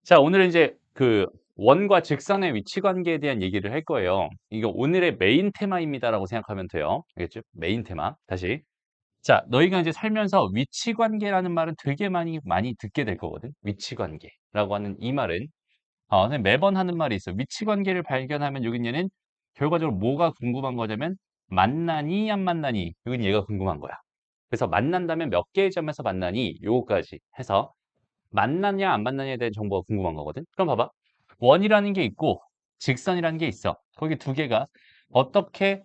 자, 오늘은 이제 그 원과 직선의 위치 관계에 대한 얘기를 할 거예요. 이거 오늘의 메인 테마입니다라고 생각하면 돼요. 알겠죠? 메인 테마. 다시. 자, 너희가 이제 살면서 위치 관계라는 말은 되게 많이 듣게 될 거거든. 위치 관계라고 하는 이 말은 근데 매번 하는 말이 있어. 위치 관계를 발견하면 여긴 얘는 결과적으로 뭐가 궁금한 거냐면 만나니 안 만나니 여긴 얘가 궁금한 거야. 그래서 만난다면 몇 개의 점에서 만나니 요거까지 해서 만나냐 안 만나냐에 대한 정보가 궁금한 거거든. 그럼 봐봐. 원이라는 게 있고 직선이라는 게 있어. 거기 두 개가 어떻게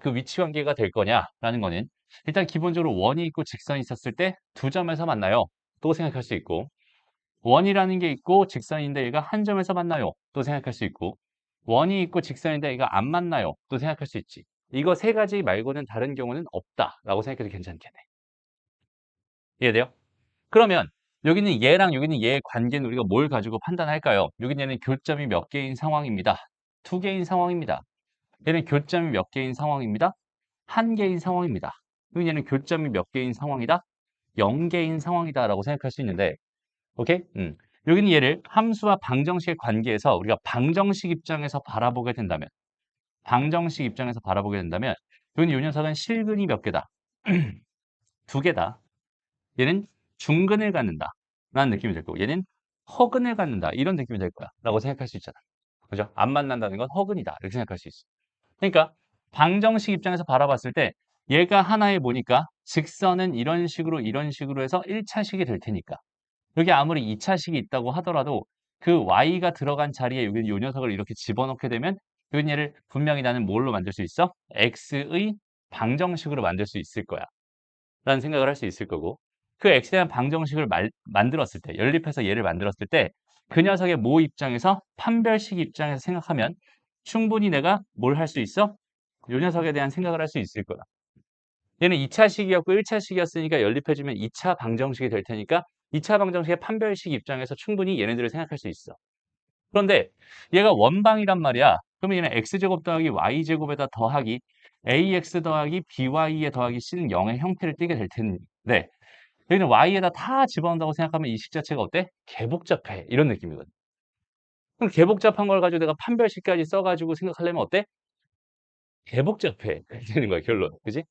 그 위치 관계가 될 거냐라는 거는 일단 기본적으로 원이 있고 직선이 있었을 때 두 점에서 만나요. 또 생각할 수 있고 원이라는 게 있고 직선인데 얘가 한 점에서 만나요. 또 생각할 수 있고 원이 있고 직선인데 얘가 안 만나요. 또 생각할 수 있지. 이거 세 가지 말고는 다른 경우는 없다라고 생각해도 괜찮겠네. 이해돼요? 그러면 여기는 얘랑 여기는 얘의 관계는 우리가 뭘 가지고 판단할까요? 여기는 얘는 교점이 몇 개인 상황입니다. 두 개인 상황입니다. 얘는 교점이 몇 개인 상황입니다. 한 개인 상황입니다. 여기 얘는 교점이 몇 개인 상황이다. 0개인 상황이다라고 생각할 수 있는데, 오케이? 여기는 얘를 함수와 방정식의 관계에서 우리가 방정식 입장에서 바라보게 된다면, 방정식 입장에서 바라보게 된다면, 여기는 이 녀석은 실근이 몇 개다? 두 개다. 얘는 중근을 갖는다 라는 느낌이 될 거고 얘는 허근을 갖는다 이런 느낌이 될 거야 라고 생각할 수 있잖아. 그죠? 안 만난다는 건 허근이다 이렇게 생각할 수 있어. 그러니까 방정식 입장에서 바라봤을 때 얘가 하나에 보니까 직선은 이런 식으로 해서 1차식이 될 테니까 여기 아무리 2차식이 있다고 하더라도 그 y가 들어간 자리에 여기 요 녀석을 이렇게 집어넣게 되면 요 얘를 분명히 나는 뭘로 만들 수 있어? x의 방정식으로 만들 수 있을 거야 라는 생각을 할 수 있을 거고 그 x에 대한 방정식을 만들었을 때 연립해서 얘를 만들었을 때 그 녀석의 모 입장에서 판별식 입장에서 생각하면 충분히 내가 뭘 할 수 있어? 요 녀석에 대한 생각을 할 수 있을 거다. 얘는 2차식이었고 1차식이었으니까 연립해주면 2차 방정식이 될 테니까 2차 방정식의 판별식 입장에서 충분히 얘네들을 생각할 수 있어. 그런데 얘가 원방이란 말이야. 그러면 얘는 x제곱 더하기 y제곱에다 더하기 ax 더하기 by에 더하기 c는 0의 형태를 띠게 될 텐데 여기는 y에다 다 집어넣는다고 생각하면 이 식 자체가 어때? 개복잡해. 이런 느낌이거든. 그럼 개복잡한 걸 가지고 내가 판별식까지 써가지고 생각하려면 어때? 개복잡해. 되는 거야, 결론. 그지?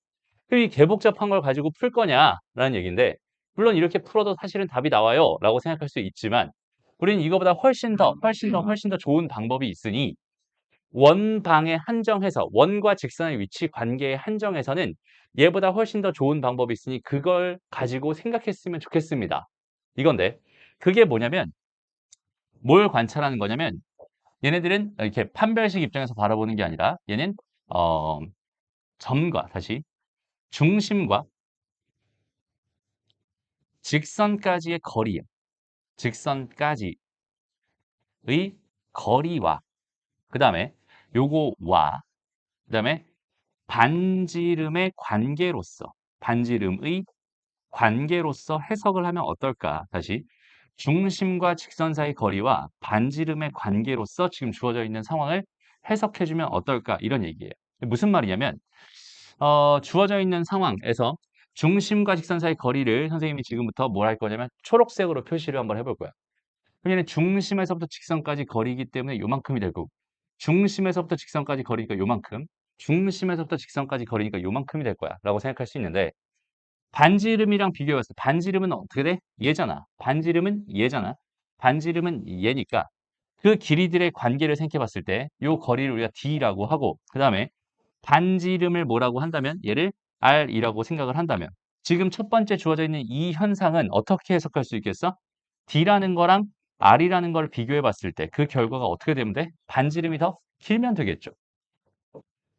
그럼 이 개복잡한 걸 가지고 풀 거냐라는 얘기인데 물론 이렇게 풀어도 사실은 답이 나와요 라고 생각할 수 있지만 우리는 이거보다 훨씬 더 좋은 방법이 있으니 원방에 한정해서 원과 직선의 위치 관계에 한정해서는 얘보다 훨씬 더 좋은 방법이 있으니 그걸 가지고 생각했으면 좋겠습니다. 이건데 그게 뭐냐면 뭘 관찰하는 거냐면 얘네들은 이렇게 판별식 입장에서 바라보는 게 아니라 얘는 어, 점과 다시 중심과 직선까지의 거리예요. 직선까지의 거리와 그다음에 요거와 그다음에 반지름의 관계로서 반지름의 관계로서 해석을 하면 어떨까? 다시 중심과 직선 사이 거리와 반지름의 관계로서 지금 주어져 있는 상황을 해석해주면 어떨까? 이런 얘기예요. 무슨 말이냐면 주어져 있는 상황에서 중심과 직선 사이 거리를 선생님이 지금부터 뭘 할 거냐면 초록색으로 표시를 한번 해볼 거야. 왜냐면 중심에서부터 직선까지 거리이기 때문에 요만큼이 될 거고 중심에서부터 직선까지 거리니까 요만큼 중심에서부터 직선까지 거리니까 요만큼이 될 거야 라고 생각할 수 있는데 반지름이랑 비교해봤을 때 반지름은 어떻게 돼? 얘잖아. 반지름은 얘잖아. 반지름은 얘니까 그 길이들의 관계를 생각해봤을 때 요 거리를 우리가 D라고 하고 그 다음에 반지름을 뭐라고 한다면 얘를 R이라고 생각을 한다면 지금 첫 번째 주어져 있는 이 현상은 어떻게 해석할 수 있겠어? D라는 거랑 R이라는 걸 비교해 봤을 때 그 결과가 어떻게 되면 돼? 반지름이 더 길면 되겠죠.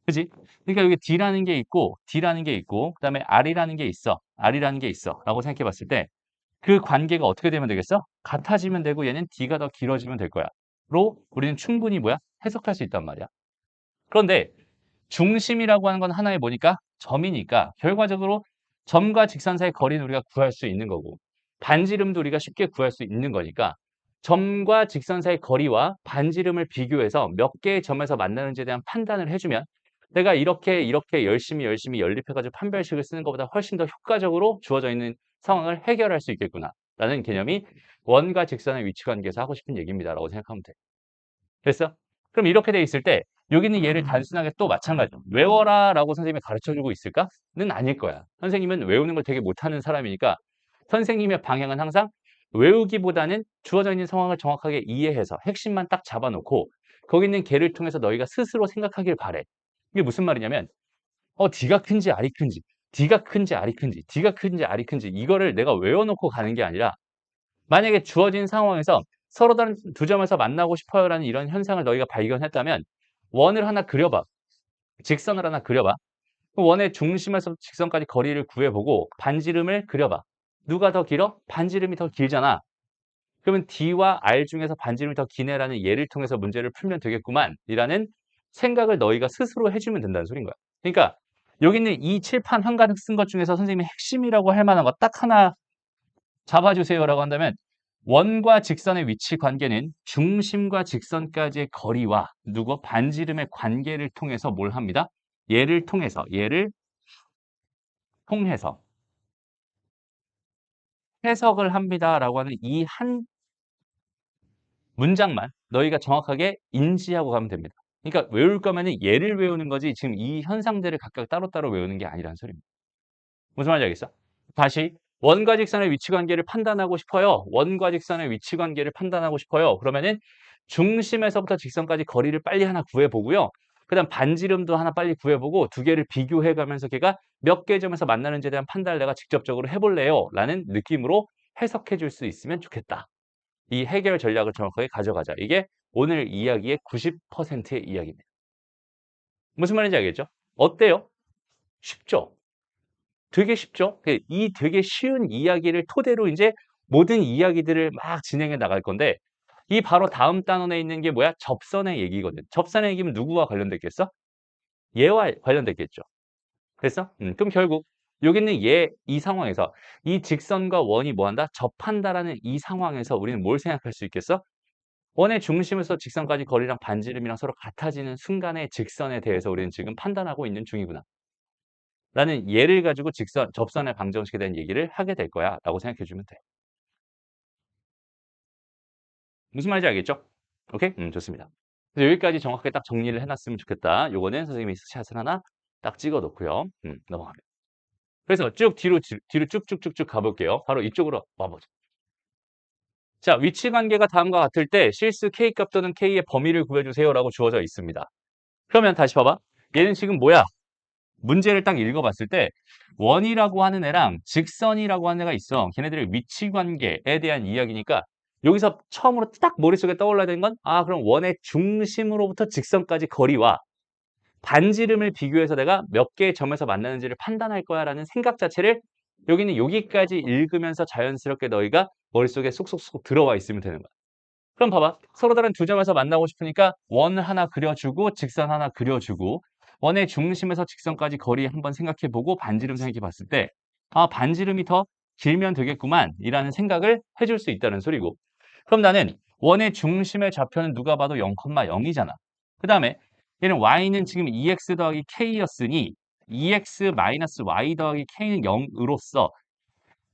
그지? 그러니까 여기 D라는 게 있고, 그 다음에 R이라는 게 있어. R이라는 게 있어. 라고 생각해 봤을 때 그 관계가 어떻게 되면 되겠어? 같아지면 되고 얘는 D가 더 길어지면 될 거야. 로 우리는 충분히 뭐야? 해석할 수 있단 말이야. 그런데 중심이라고 하는 건 하나의 뭐니까? 점이니까 결과적으로 점과 직선 사이 거리는 우리가 구할 수 있는 거고 반지름도 우리가 쉽게 구할 수 있는 거니까 점과 직선 사이 거리와 반지름을 비교해서 몇 개의 점에서 만나는지에 대한 판단을 해주면 내가 이렇게 열심히 연립해가지고 판별식을 쓰는 것보다 훨씬 더 효과적으로 주어져 있는 상황을 해결할 수 있겠구나 라는 개념이 원과 직선의 위치 관계에서 하고 싶은 얘기입니다라고 생각하면 돼. 됐어? 그럼 이렇게 돼 있을 때 여기는 얘를 단순하게 또 마찬가지로 외워라라고 선생님이 가르쳐주고 있을까?는 아닐 거야. 선생님은 외우는 걸 되게 못하는 사람이니까 선생님의 방향은 항상 외우기보다는 주어져 있는 상황을 정확하게 이해해서 핵심만 딱 잡아놓고 거기 있는 개를 통해서 너희가 스스로 생각하길 바래. 이게 무슨 말이냐면 D가 큰지 R이 큰지 D가 큰지 R이 큰지 D가 큰지 R이 큰지 이거를 내가 외워놓고 가는 게 아니라 만약에 주어진 상황에서 서로 다른 두 점에서 만나고 싶어요라는 이런 현상을 너희가 발견했다면 원을 하나 그려봐. 직선을 하나 그려봐. 그 원의 중심에서 직선까지 거리를 구해보고 반지름을 그려봐. 누가 더 길어? 반지름이 더 길잖아. 그러면 D와 R 중에서 반지름이 더 기네라는 예를 통해서 문제를 풀면 되겠구만 이라는 생각을 너희가 스스로 해주면 된다는 소린 거야. 그러니까 여기 있는 이 칠판 한가득 쓴 것 중에서 선생님이 핵심이라고 할 만한 거 딱 하나 잡아주세요라고 한다면 원과 직선의 위치 관계는 중심과 직선까지의 거리와 누구 반지름의 관계를 통해서 뭘 합니다? 얘를 통해서 해석을 합니다라고 하는 이 한 문장만 너희가 정확하게 인지하고 가면 됩니다. 그러니까 외울 거면은 얘를 외우는 거지 지금 이 현상들을 각각 따로따로 외우는 게 아니라는 소리입니다. 무슨 말인지 알겠어? 다시 원과 직선의 위치 관계를 판단하고 싶어요. 원과 직선의 위치 관계를 판단하고 싶어요. 그러면은 중심에서부터 직선까지 거리를 빨리 하나 구해보고요. 그다음 반지름도 하나 빨리 구해보고 두 개를 비교해가면서 걔가 몇 개 점에서 만나는지에 대한 판단을 내가 직접적으로 해볼래요. 라는 느낌으로 해석해 줄 수 있으면 좋겠다. 이 해결 전략을 정확하게 가져가자. 이게 오늘 이야기의 90%의 이야기입니다. 무슨 말인지 알겠죠? 어때요? 쉽죠? 되게 쉽죠? 이 되게 쉬운 이야기를 토대로 이제 모든 이야기들을 막 진행해 나갈 건데 이 바로 다음 단원에 있는 게 뭐야? 접선의 얘기거든. 접선의 얘기면 누구와 관련됐겠어? 얘와 관련됐겠죠. 됐어? 그럼 결국 여기는 얘, 이 상황에서 이 직선과 원이 뭐한다? 접한다라는 이 상황에서 우리는 뭘 생각할 수 있겠어? 원의 중심에서 직선까지 거리랑 반지름이랑 서로 같아지는 순간의 직선에 대해서 우리는 지금 판단하고 있는 중이구나. 라는 예를 가지고 접선의 방정식에 대한 얘기를 하게 될 거야 라고 생각해 주면 돼. 무슨 말인지 알겠죠? 오케이? 좋습니다. 그래서 여기까지 정확하게 딱 정리를 해놨으면 좋겠다. 요거는 선생님이 샷을 하나 딱 찍어 놓고요. 넘어갑니다. 그래서 쭉 뒤로 쭉쭉쭉쭉 가볼게요. 바로 이쪽으로 와보죠. 자, 위치 관계가 다음과 같을 때 실수 K값 또는 K의 범위를 구해주세요 라고 주어져 있습니다. 그러면 다시 봐봐. 얘는 지금 뭐야? 문제를 딱 읽어봤을 때 원이라고 하는 애랑 직선이라고 하는 애가 있어. 걔네들의 위치 관계에 대한 이야기니까 여기서 처음으로 딱 머릿속에 떠올라야 되는 건 그럼 원의 중심으로부터 직선까지 거리와 반지름을 비교해서 내가 몇 개의 점에서 만나는지를 판단할 거야 라는 생각 자체를 여기는 여기까지 읽으면서 자연스럽게 너희가 머릿속에 쏙쏙쏙 들어와 있으면 되는 거야. 그럼 봐봐. 서로 다른 두 점에서 만나고 싶으니까 원 하나 그려주고 직선 하나 그려주고 원의 중심에서 직선까지 거리 한번 생각해보고 반지름 생각해봤을 때 반지름이 더 길면 되겠구만 이라는 생각을 해줄 수 있다는 소리고 그럼 나는 원의 중심의 좌표는 누가 봐도 0,0이잖아. 그 다음에 얘는 y는 지금 2x 더하기 k였으니 2x 마이너스 y 더하기 k는 0으로써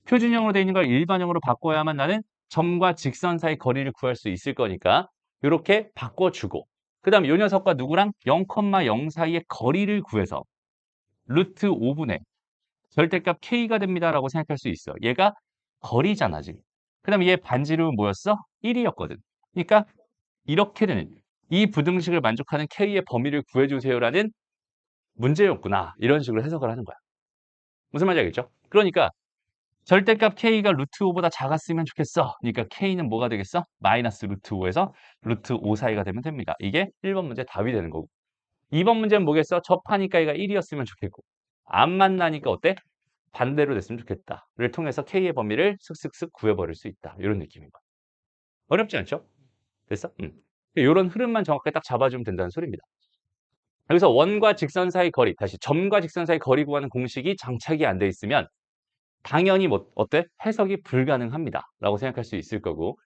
표준형으로 되어 있는 걸 일반형으로 바꿔야만 나는 점과 직선 사이 거리를 구할 수 있을 거니까 이렇게 바꿔주고 그 다음 이 녀석과 누구랑 0,0 사이의 거리를 구해서 루트 5분의 절대값 k가 됩니다라고 생각할 수 있어. 얘가 거리잖아 지금. 그 다음에 얘 반지름은 뭐였어? 1이었거든. 그러니까 이렇게 되는 이 부등식을 만족하는 k의 범위를 구해주세요라는 문제였구나. 이런 식으로 해석을 하는 거야. 무슨 말인지 알겠죠? 그러니까 절대값 k가 루트 5보다 작았으면 좋겠어. 그러니까 k는 뭐가 되겠어? 마이너스 루트 5에서 루트 5 사이가 되면 됩니다. 이게 1번 문제 답이 되는 거고. 2번 문제는 뭐겠어? 접하니까 얘가 1이었으면 좋겠고. 안 만나니까 어때? 반대로 됐으면 좋겠다.를 통해서 k의 범위를 슥슥슥 구해버릴 수 있다. 이런 느낌인 거야. 어렵지 않죠? 됐어? 이런 흐름만 정확하게 딱 잡아주면 된다는 소리입니다. 여기서 원과 직선 사이 거리, 다시 점과 직선 사이 거리 구하는 공식이 장착이 안 돼 있으면 당연히 어때? 해석이 불가능합니다. 라고 생각할 수 있을 거고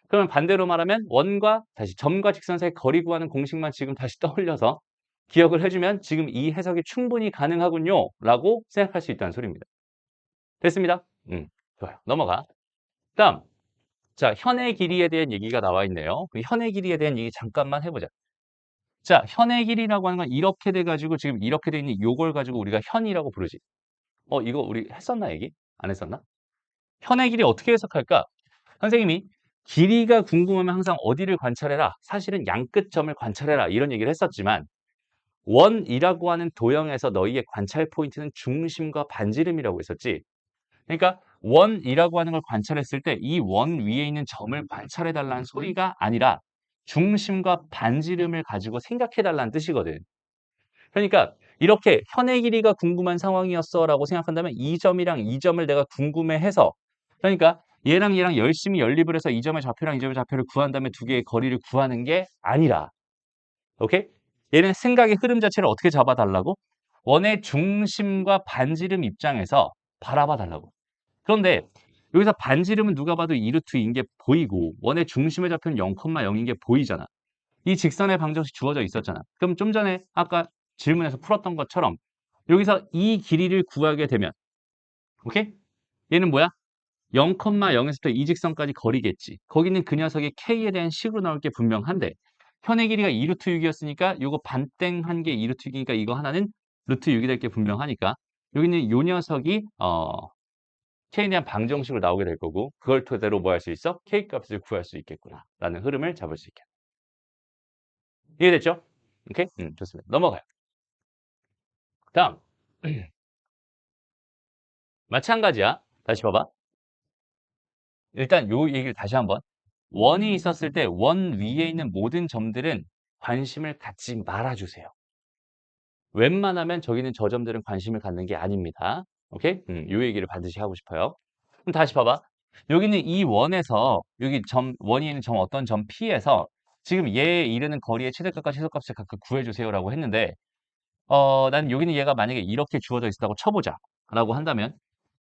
그러면 반대로 말하면 원과 다시 점과 직선 사이 거리 구하는 공식만 지금 다시 떠올려서 기억을 해주면 지금 이 해석이 충분히 가능하군요. 라고 생각할 수 있다는 소리입니다. 됐습니다. 좋아요. 넘어가. 다음 자, 현의 길이에 대한 얘기가 나와 있네요. 그 현의 길이에 대한 얘기 잠깐만 해보자. 자, 현의 길이라고 하는 건 이렇게 돼가지고 지금 이렇게 돼 있는 요걸 가지고 우리가 현이라고 부르지. 이거 우리 했었나 얘기? 안 했었나? 현의 길이 어떻게 해석할까? 선생님이 길이가 궁금하면 항상 어디를 관찰해라. 사실은 양끝점을 관찰해라. 이런 얘기를 했었지만 원이라고 하는 도형에서 너희의 관찰 포인트는 중심과 반지름이라고 했었지. 그러니까 원이라고 하는 걸 관찰했을 때 이 원 위에 있는 점을 관찰해 달라는 소리가 아니라 중심과 반지름을 가지고 생각해 달라는 뜻이거든. 그러니까 이렇게 현의 길이가 궁금한 상황이었어 라고 생각한다면 이 점이랑 이 점을 내가 궁금해해서 그러니까 얘랑 얘랑 열심히 연립을 해서 이 점의 좌표랑 이 점의 좌표를 구한 다음에 두 개의 거리를 구하는 게 아니라 오케이? 얘는 생각의 흐름 자체를 어떻게 잡아달라고? 원의 중심과 반지름 입장에서 바라봐 달라고. 그런데 여기서 반지름은 누가 봐도 2루트인 게 보이고 원의 중심의 좌표는 0,0인 게 보이잖아. 이 직선의 방정식 주어져 있었잖아. 그럼 좀 전에 아까 질문에서 풀었던 것처럼 여기서 이 길이를 구하게 되면 오케이? 얘는 뭐야? 0,0에서부터 이 직선까지 거리겠지. 거기는 그 녀석의 k에 대한 식으로 나올 게 분명한데 현의 길이가 2루트 6이었으니까 요거 반땡한 게 2루트 6이니까 이거 하나는 루트 6이 될 게 분명하니까 여기는 요 녀석이 k에 대한 방정식으로 나오게 될 거고 그걸 토대로 뭐 할 수 있어? k 값을 구할 수 있겠구나 라는 흐름을 잡을 수 있겠다. 이해됐죠? 오케이? 좋습니다. 넘어가요. 다음 마찬가지야. 다시 봐봐. 일단 요 얘기를 다시 한번. 원이 있었을 때 원 위에 있는 모든 점들은 관심을 갖지 말아주세요. 웬만하면 저기는 저 점들은 관심을 갖는 게 아닙니다. 오케이? 요 얘기를 반드시 하고 싶어요. 그럼 다시 봐봐. 여기는 이 원에서 여기 점 원이 있는 점 어떤 점 P에서 지금 얘에 이르는 거리의 최대값과 최소값을 각각 구해주세요라고 했는데 난 여기는 얘가 만약에 이렇게 주어져 있다고 쳐보자 라고 한다면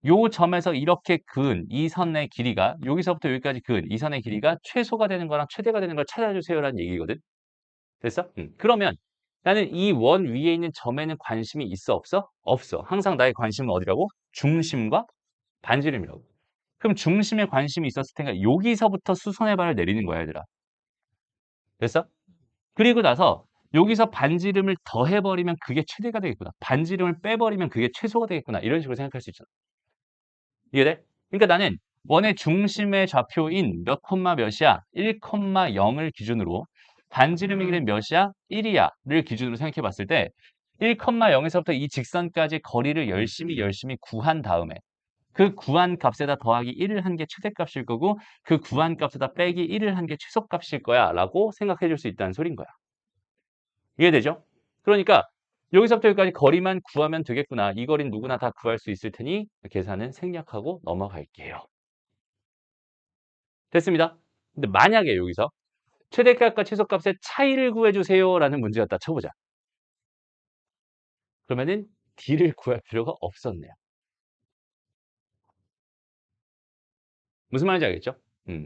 요 점에서 이렇게 그은 이 선의 길이가 여기서부터 여기까지 그은 이 선의 길이가 최소가 되는 거랑 최대가 되는 걸 찾아주세요라는 얘기거든. 됐어? 그러면 나는 이 원 위에 있는 점에는 관심이 있어 없어? 없어. 항상 나의 관심은 어디라고? 중심과 반지름이라고. 그럼 중심에 관심이 있었을 테니까 여기서부터 수선의 발을 내리는 거야 얘들아. 됐어? 그리고 나서 여기서 반지름을 더해버리면 그게 최대가 되겠구나. 반지름을 빼버리면 그게 최소가 되겠구나. 이런 식으로 생각할 수 있잖아. 이해돼? 그러니까 나는 원의 중심의 좌표인 몇 콤마 몇이야? 1,0을 기준으로 반지름의 길이는 몇이야? 1이야를 기준으로 생각해 봤을 때 1,0에서부터 이 직선까지 거리를 열심히 구한 다음에 그 구한 값에다 더하기 1을 한 게 최대값일 거고 그 구한 값에다 빼기 1을 한 게 최소값일 거야 라고 생각해 줄 수 있다는 소린 거야. 이해되죠? 그러니까 여기서부터 여기까지 거리만 구하면 되겠구나. 이 거리는 누구나 다 구할 수 있을 테니 계산은 생략하고 넘어갈게요. 됐습니다. 근데 만약에 여기서 최대값과 최소값의 차이를 구해주세요 라는 문제였다 쳐보자. 그러면은 D를 구할 필요가 없었네요. 무슨 말인지 알겠죠?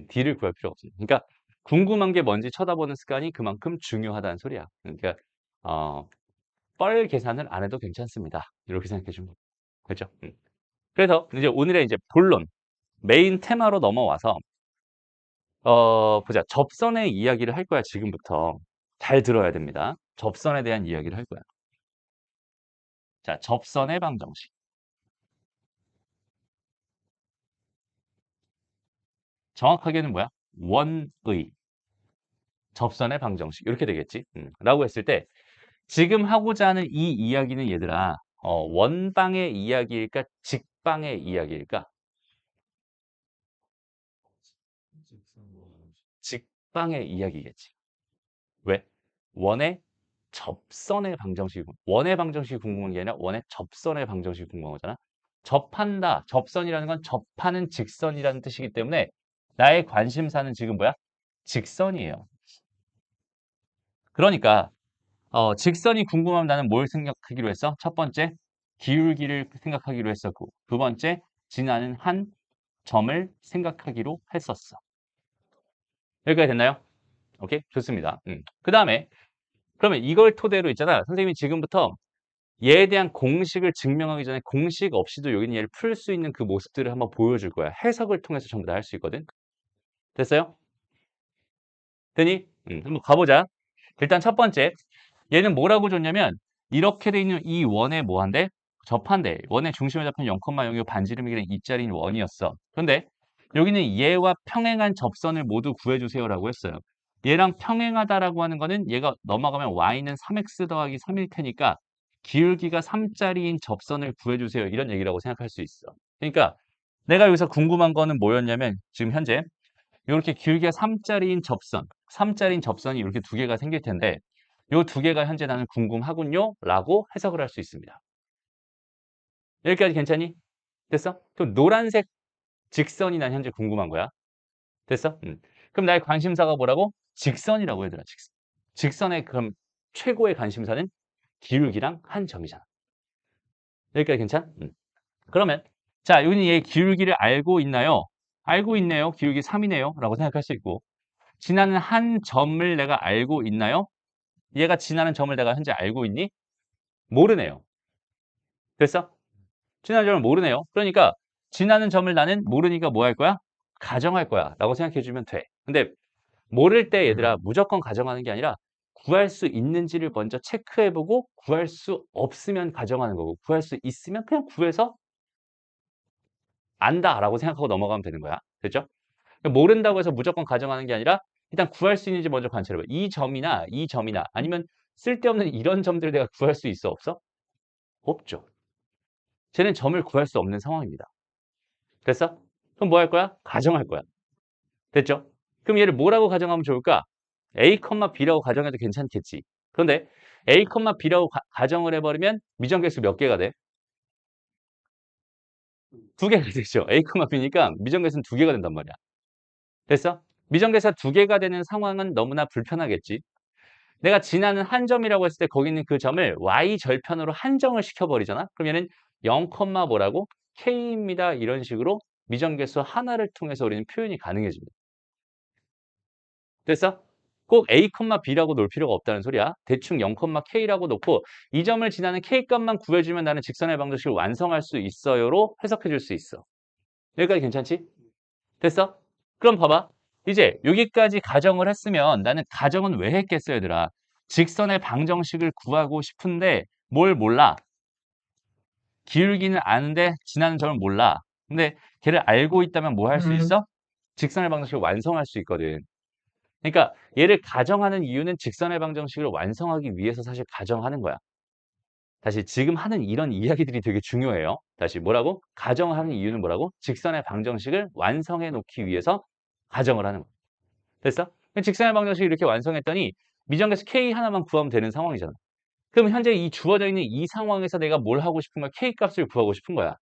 D를 구할 필요가 없습니다. 그러니까 궁금한 게 뭔지 쳐다보는 습관이 그만큼 중요하다는 소리야. 그러니까 뻘 계산을 안 해도 괜찮습니다. 이렇게 생각해 주면 그렇죠? 그래서 이제 오늘의 이제 본론 메인 테마로 넘어와서 보자. 접선의 이야기를 할 거야, 지금부터. 잘 들어야 됩니다. 접선에 대한 이야기를 할 거야. 자, 접선의 방정식. 정확하게는 뭐야? 원의 접선의 방정식. 이렇게 되겠지. 라고 했을 때 지금 하고자 하는 이 이야기는 얘들아 원방의 이야기일까? 직방의 이야기일까? 직방의 이야기겠지. 왜? 원의 접선의 방정식이 원의 방정식이 궁금한 게 아니라 원의 접선의 방정식이 궁금한 거잖아. 접한다. 접선이라는 건 접하는 직선이라는 뜻이기 때문에 나의 관심사는 지금 뭐야? 직선이에요. 그러니까 직선이 궁금하면 나는 뭘 생각하기로 했어? 첫 번째, 기울기를 생각하기로 했었고 두 번째, 지나는 한 점을 생각하기로 했었어. 여기까지 됐나요? 오케이? 좋습니다. 그 다음에 그러면 이걸 토대로 있잖아. 선생님이 지금부터 얘에 대한 공식을 증명하기 전에 공식 없이도 여기는 얘를 풀 수 있는 그 모습들을 한번 보여줄 거야. 해석을 통해서 전부 다 할 수 있거든. 됐어요? 되니? 한번 가보자. 일단 첫 번째, 얘는 뭐라고 줬냐면 이렇게 돼 있는 이 원에 뭐한대? 접한대. 원의 중심에 잡힌 0,0이 반지름이랑 이짜리인 원이었어. 그런데 여기는 얘와 평행한 접선을 모두 구해주세요라고 했어요. 얘랑 평행하다라고 하는 거는 얘가 넘어가면 y는 3x 더하기 3일 테니까 기울기가 3짜리인 접선을 구해주세요. 이런 얘기라고 생각할 수 있어. 그러니까 내가 여기서 궁금한 거는 뭐였냐면 지금 현재 이렇게 기울기가 3짜리인 접선, 3짜리인 접선이 이렇게 두 개가 생길 텐데 이 두 개가 현재 나는 궁금하군요 라고 해석을 할 수 있습니다. 여기까지 괜찮니? 됐어? 그럼 노란색 직선이 난 현재 궁금한 거야. 됐어? 그럼 나의 관심사가 뭐라고? 직선이라고 얘들아, 직선. 직선의 그럼 최고의 관심사는 기울기랑 한 점이잖아. 여기까지 괜찮? 그러면 자, 여기는 얘 기울기를 알고 있나요? 알고 있네요. 기울기 3이네요. 라고 생각할 수 있고 지나는 한 점을 내가 알고 있나요? 얘가 지나는 점을 내가 현재 알고 있니? 모르네요. 됐어? 지나는 점을 모르네요. 그러니까 지나는 점을 나는 모르니까 뭐 할 거야? 가정할 거야. 라고 생각해 주면 돼. 근데 모를 때 얘들아 무조건 가정하는 게 아니라 구할 수 있는지를 먼저 체크해보고 구할 수 없으면 가정하는 거고 구할 수 있으면 그냥 구해서 안다라고 생각하고 넘어가면 되는 거야. 됐죠? 모른다고 해서 무조건 가정하는 게 아니라 일단 구할 수 있는지 먼저 관찰해봐. 이 점이나 아니면 쓸데없는 이런 점들을 내가 구할 수 있어 없어? 없죠. 쟤는 점을 구할 수 없는 상황입니다. 됐어? 그럼 뭐 할 거야? 가정할 거야. 됐죠? 그럼 얘를 뭐라고 가정하면 좋을까? A, B라고 가정해도 괜찮겠지. 그런데 A, B라고 가정을 해버리면 미정계수 몇 개가 돼? 두 개가 되죠. A, B니까 미정계수는 두 개가 된단 말이야. 됐어? 미정계수가 두 개가 되는 상황은 너무나 불편하겠지. 내가 지나는 한 점이라고 했을 때 거기 있는 그 점을 y 절편으로 한정을 시켜버리잖아. 그러면은 0, 뭐라고? k입니다. 이런 식으로 미정계수 하나를 통해서 우리는 표현이 가능해집니다. 됐어? 꼭 a, b라고 놓을 필요가 없다는 소리야. 대충 0, k라고 놓고 이 점을 지나는 k 값만 구해주면 나는 직선의 방정식을 완성할 수 있어요로 해석해 줄 수 있어. 여기까지 괜찮지? 됐어? 그럼 봐봐. 이제 여기까지 가정을 했으면 나는 가정은 왜 했겠어, 얘들아? 직선의 방정식을 구하고 싶은데 뭘 몰라? 기울기는 아는데 지나는 점을 몰라. 근데 걔를 알고 있다면 뭐 할 수 있어? 직선의 방정식을 완성할 수 있거든. 그러니까 얘를 가정하는 이유는 직선의 방정식을 완성하기 위해서 사실 가정하는 거야. 다시 지금 하는 이런 이야기들이 되게 중요해요. 다시 뭐라고? 가정하는 이유는 뭐라고? 직선의 방정식을 완성해 놓기 위해서 가정을 하는 거야. 됐어? 직선의 방정식을 이렇게 완성했더니 미정계수 K 하나만 구하면 되는 상황이잖아. 그럼 현재 이 주어져 있는 이 상황에서 내가 뭘 하고 싶은 거야? K 값을 구하고 싶은 거야.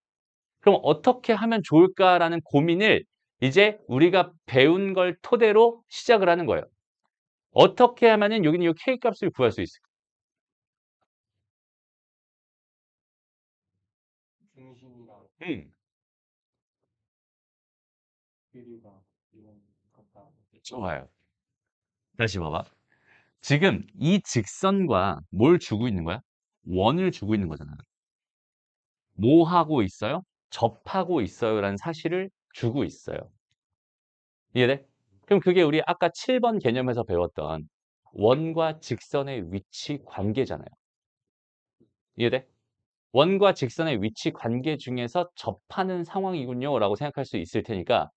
그럼 어떻게 하면 좋을까라는 고민을 이제 우리가 배운 걸 토대로 시작을 하는 거예요. 어떻게 하면은 여기는 이 K 값을 구할 수 있을까? 중심이랑 음, 길이가 이런 같다. 좋아요. 다시 봐봐. 지금 이 직선과 뭘 주고 있는 거야? 원을 주고 있는 거잖아. 뭐 하고 있어요? 접하고 있어요라는 사실을 주고 있어요. 이해돼? 그럼 그게 우리 아까 7번 개념에서 배웠던 원과 직선의 위치 관계잖아요. 이해돼? 원과 직선의 위치 관계 중에서 접하는 상황이군요 라고 생각할 수 있을 테니까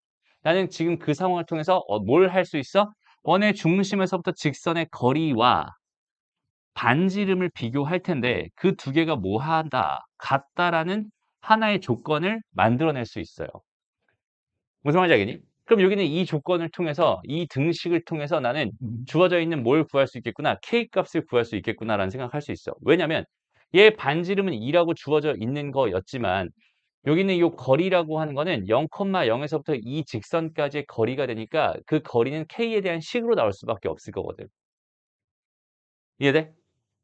나는 지금 그 상황을 통해서 뭘 할 수 있어? 원의 중심에서부터 직선의 거리와 반지름을 비교할 텐데 그 두 개가 뭐 한다? 같다라는 하나의 조건을 만들어낼 수 있어요. 무슨 말인지 알겠니? 그럼 여기는 이 조건을 통해서 이 등식을 통해서 나는 주어져 있는 뭘 구할 수 있겠구나. K 값을 구할 수 있겠구나라는 생각할 수 있어. 왜냐면 얘 반지름은 2라고 주어져 있는 거였지만 여기는 이 거리라고 하는 거는 0,0에서부터 이 직선까지의 거리가 되니까 그 거리는 K에 대한 식으로 나올 수밖에 없을 거거든. 이해돼?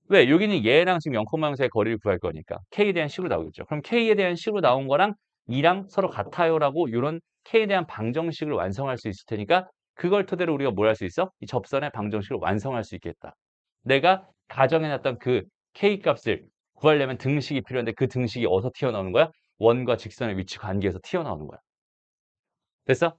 왜? 여기는 얘랑 지금 0,0 사이의 거리를 구할 거니까 K에 대한 식으로 나오겠죠. 그럼 K에 대한 식으로 나온 거랑 2랑 서로 같아요라고 이런 K에 대한 방정식을 완성할 수 있을 테니까 그걸 토대로 우리가 뭘 할 수 있어? 이 접선의 방정식을 완성할 수 있겠다. 내가 가정해놨던 그 K 값을 구하려면 등식이 필요한데 그 등식이 어디서 튀어나오는 거야? 원과 직선의 위치 관계에서 튀어나오는 거야. 됐어?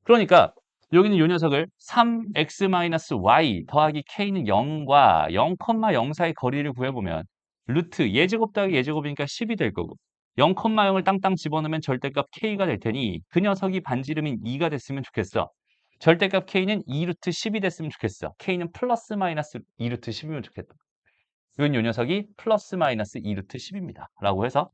그러니까 여기는 요 녀석을 3x-y 더하기 k는 0과 0,0 사이 거리를 구해보면 루트 예제곱 더하기 예제곱이니까 10이 될 거고 0,0을 땅땅 집어넣으면 절대값 k가 될 테니 그 녀석이 반지름인 2가 됐으면 좋겠어. 절대값 k는 2루트 10이 됐으면 좋겠어. k는 플러스 마이너스 2루트 10이면 좋겠다. 이건 요 녀석이 플러스 마이너스 2루트 10입니다. 라고 해서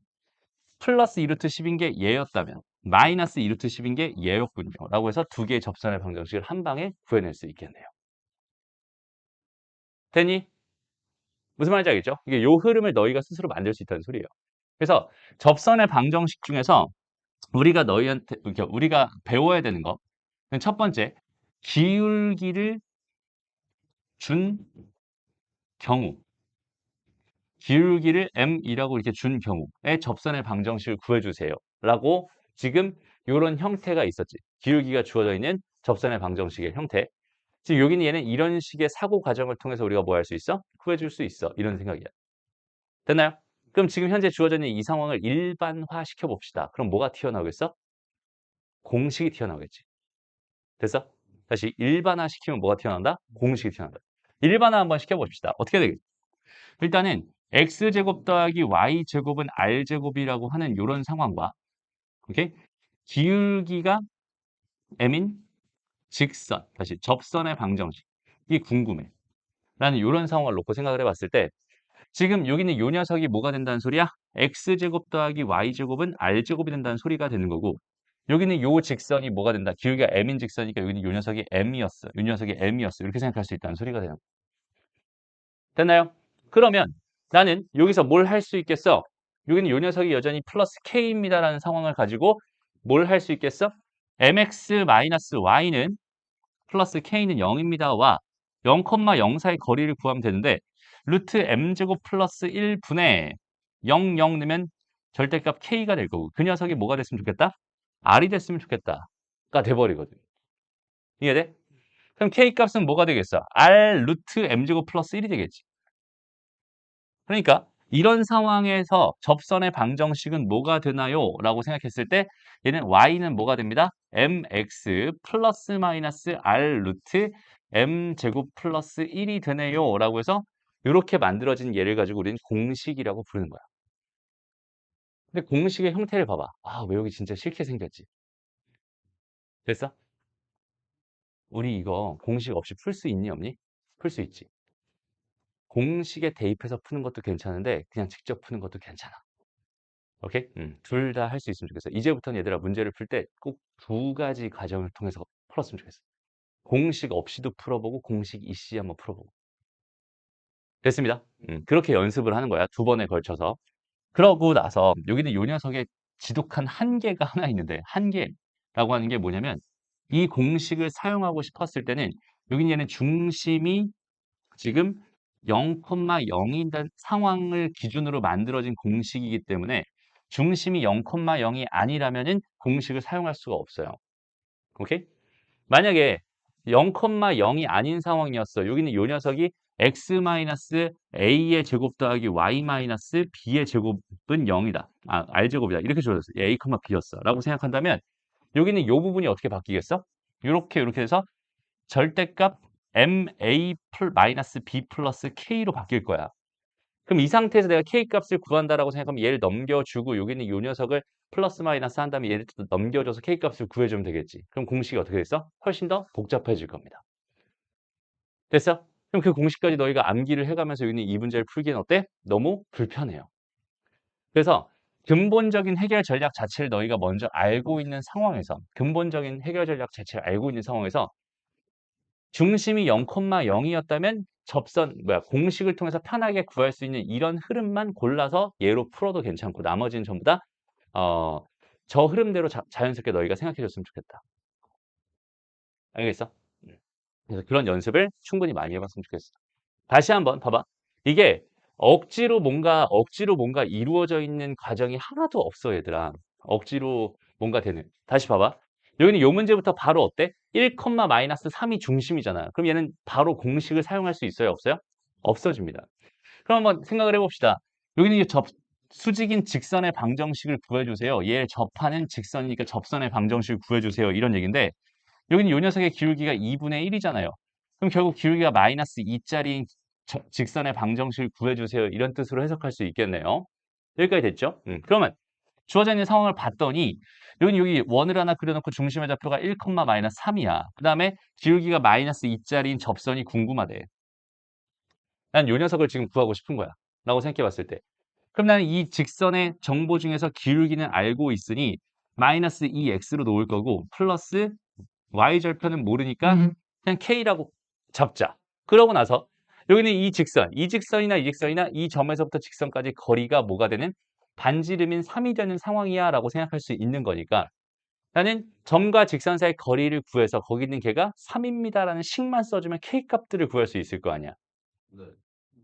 플러스 2루트 10인 게 얘였다면 마이너스 2루트 10인 게 얘였군요. 라고 해서 두 개의 접선의 방정식을 한 방에 구해낼 수 있겠네요. 됐니? 무슨 말인지 알겠죠? 이게 요 흐름을 너희가 스스로 만들 수 있다는 소리예요. 그래서 접선의 방정식 중에서 우리가 너희한테 그러니까 우리가 배워야 되는 거 첫 번째, 기울기를 준 경우 기울기를 m이라고 이렇게 준 경우에 접선의 방정식을 구해주세요. 라고 지금 이런 형태가 있었지. 기울기가 주어져 있는 접선의 방정식의 형태. 지금 여기는 얘는 이런 식의 사고 과정을 통해서 우리가 뭐 할 수 있어? 구해줄 수 있어. 이런 생각이야. 됐나요? 그럼 지금 현재 주어져 있는 이 상황을 일반화 시켜봅시다. 그럼 뭐가 튀어나오겠어? 공식이 튀어나오겠지. 됐어? 다시 일반화 시키면 뭐가 튀어나온다? 공식이 튀어나온다. 일반화 한번 시켜봅시다. 어떻게 되겠지? 일단은 x제곱 더하기 y제곱은 r제곱이라고 하는 이런 상황과 오케이? 기울기가 m인 직선, 다시 접선의 방정식이 궁금해. 라는 이런 상황을 놓고 생각을 해봤을 때 지금 여기는 요 녀석이 뭐가 된다는 소리야? x제곱 더하기 y제곱은 r제곱이 된다는 소리가 되는 거고 여기는 요 직선이 뭐가 된다? 기울기가 m인 직선이니까 여기는 요 녀석이 m이었어. 요 녀석이 m이었어. 이렇게 생각할 수 있다는 소리가 되는 거야. 됐나요? 그러면 나는 여기서 뭘 할 수 있겠어? 여기는 요 녀석이 여전히 플러스 k입니다라는 상황을 가지고 뭘 할 수 있겠어? mx-y는 플러스 k는 0입니다와 0,0 사이 거리를 구하면 되는데 루트 m제곱 플러스 1분의 0, 0 넣으면 절대값 k가 될 거고 그 녀석이 뭐가 됐으면 좋겠다? r이 됐으면 좋겠다가 돼버리거든. 이해돼? 그럼 k 값은 뭐가 되겠어? r 루트 m제곱 플러스 1이 되겠지. 그러니까 이런 상황에서 접선의 방정식은 뭐가 되나요? 라고 생각했을 때 얘는 y는 뭐가 됩니다? mx 플러스 마이너스 r 루트 m제곱 플러스 1이 되네요. 라고 해서 이렇게 만들어진 예를 가지고 우리는 공식이라고 부르는 거야. 근데 공식의 형태를 봐봐. 아, 외우기 진짜 싫게 생겼지. 됐어? 우리 이거 공식 없이 풀 수 있니 없니? 풀 수 있지. 공식에 대입해서 푸는 것도 괜찮은데 그냥 직접 푸는 것도 괜찮아. 오케이? 둘 다 할 수 있으면 좋겠어. 이제부터는 얘들아 문제를 풀 때 꼭 두 가지 과정을 통해서 풀었으면 좋겠어. 공식 없이도 풀어보고 공식 이씨 한번 풀어보고. 됐습니다. 그렇게 연습을 하는 거야. 두 번에 걸쳐서. 그러고 나서 여기는 요 녀석의 지독한 한계가 하나 있는데 한계라고 하는 게 뭐냐면 이 공식을 사용하고 싶었을 때는 여기는 얘는 중심이 지금 0,0인 상황을 기준으로 만들어진 공식이기 때문에 중심이 0,0이 아니라면은 공식을 사용할 수가 없어요. 오케이? 만약에 0,0이 아닌 상황이었어. 여기는 요 녀석이 x-a의 제곱 더하기 y-b의 제곱은 0이다. 아, r제곱이다. 이렇게 주어졌어. a, b였어. 라고 생각한다면 여기는 요 부분이 어떻게 바뀌겠어? 이렇게 해서 절대값 ma-b 플러스 k로 바뀔 거야. 그럼 이 상태에서 내가 k 값을 구한다라고 생각하면 얘를 넘겨주고 여기는 요 녀석을 플러스 마이너스 한 다음에 얘를 또 넘겨줘서 k 값을 구해주면 되겠지. 그럼 공식이 어떻게 됐어? 훨씬 더 복잡해질 겁니다. 됐어? 그럼 그 공식까지 너희가 암기를 해가면서 여기는 이 문제를 풀기는 어때? 너무 불편해요. 그래서 근본적인 해결 전략 자체를 너희가 먼저 알고 있는 상황에서 근본적인 해결 전략 자체를 알고 있는 상황에서 중심이 0,0이었다면 공식을 통해서 편하게 구할 수 있는 이런 흐름만 골라서 얘로 풀어도 괜찮고 나머지는 전부 다 저 흐름대로 자연스럽게 너희가 생각해 줬으면 좋겠다. 알겠어? 그래서 그런 연습을 충분히 많이 해봤으면 좋겠어. 다시 한번 봐봐. 이게 억지로 뭔가 이루어져 있는 과정이 하나도 없어, 얘들아. 억지로 뭔가 되는. 다시 봐봐. 여기는 요 문제부터 바로 어때? 1,-3이 중심이잖아. 그럼 얘는 바로 공식을 사용할 수 있어요, 없어요? 없어집니다. 그럼 한번 생각을 해봅시다. 여기는 이제 수직인 직선의 방정식을 구해주세요. 얘를 접하는 직선이니까 접선의 방정식을 구해주세요. 이런 얘기인데 여기는 요 녀석의 기울기가 2분의 1이잖아요. 그럼 결국 기울기가 마이너스 2짜리인 직선의 방정식을 구해주세요. 이런 뜻으로 해석할 수 있겠네요. 여기까지 됐죠? 그러면 주어져 있는 상황을 봤더니 여기 원을 하나 그려놓고 중심의 좌표가 1, 마이너스 3이야. 그 다음에 기울기가 마이너스 2짜리인 접선이 궁금하대. 난 요 녀석을 지금 구하고 싶은 거야. 라고 생각해 봤을 때. 그럼 나는 이 직선의 정보 중에서 기울기는 알고 있으니 마이너스 2x로 놓을 거고 플러스 y절편은 모르니까 그냥 k라고 잡자. 그러고 나서 여기는 이 직선이나 이 점에서부터 직선까지 거리가 뭐가 되는 반지름인 3이 되는 상황이야 라고 생각할 수 있는 거니까 나는 점과 직선 사이의 거리를 구해서 거기 있는 걔가 3입니다 라는 식만 써주면 k 값들을 구할 수 있을 거 아니야. 네.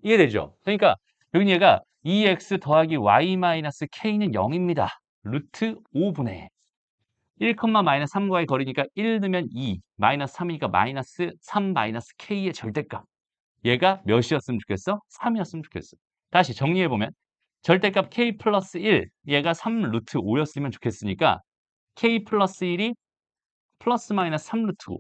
이해되죠? 그러니까 여기 얘가 2x 더하기 y 마이너스 k는 0입니다. 루트 5분의 1, 마이너스 3과의 거리니까 1 넣으면 2, 마이너스 3이니까 마이너스 3 마이너스 k의 절대값. 얘가 몇이었으면 좋겠어? 3이었으면 좋겠어. 다시 정리해보면 절대값 k 플러스 1, 얘가 3 루트 5였으면 좋겠으니까 k 플러스 1이 플러스 마이너스 3 루트 5.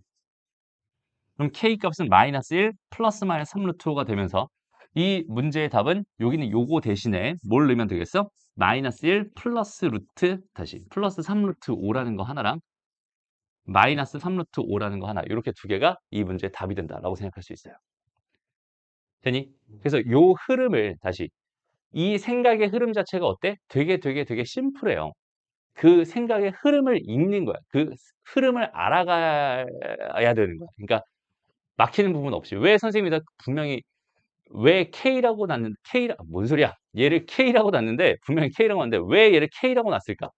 그럼 k 값은 마이너스 1 플러스 마이너스 3 루트 5가 되면서 이 문제의 답은 여기는 요거 대신에 뭘 넣으면 되겠어? 마이너스 1 플러스 루트 다시 플러스 3 루트 5라는 거 하나랑 마이너스 3 루트 5라는 거 하나 이렇게 두 개가 이 문제의 답이 된다라고 생각할 수 있어요. 되니? 그래서 요 흐름을 다시 이 생각의 흐름 자체가 어때? 되게 심플해요. 그 생각의 흐름을 읽는 거야. 그 흐름을 알아가야 되는 거야. 그러니까 막히는 부분 없이 왜 선생님이 다 분명히 왜 K라고 놨는데 뭔 소리야? 얘를 K라고 놨는데 분명히 K라고 놨는데 왜 얘를 K라고 놨을까?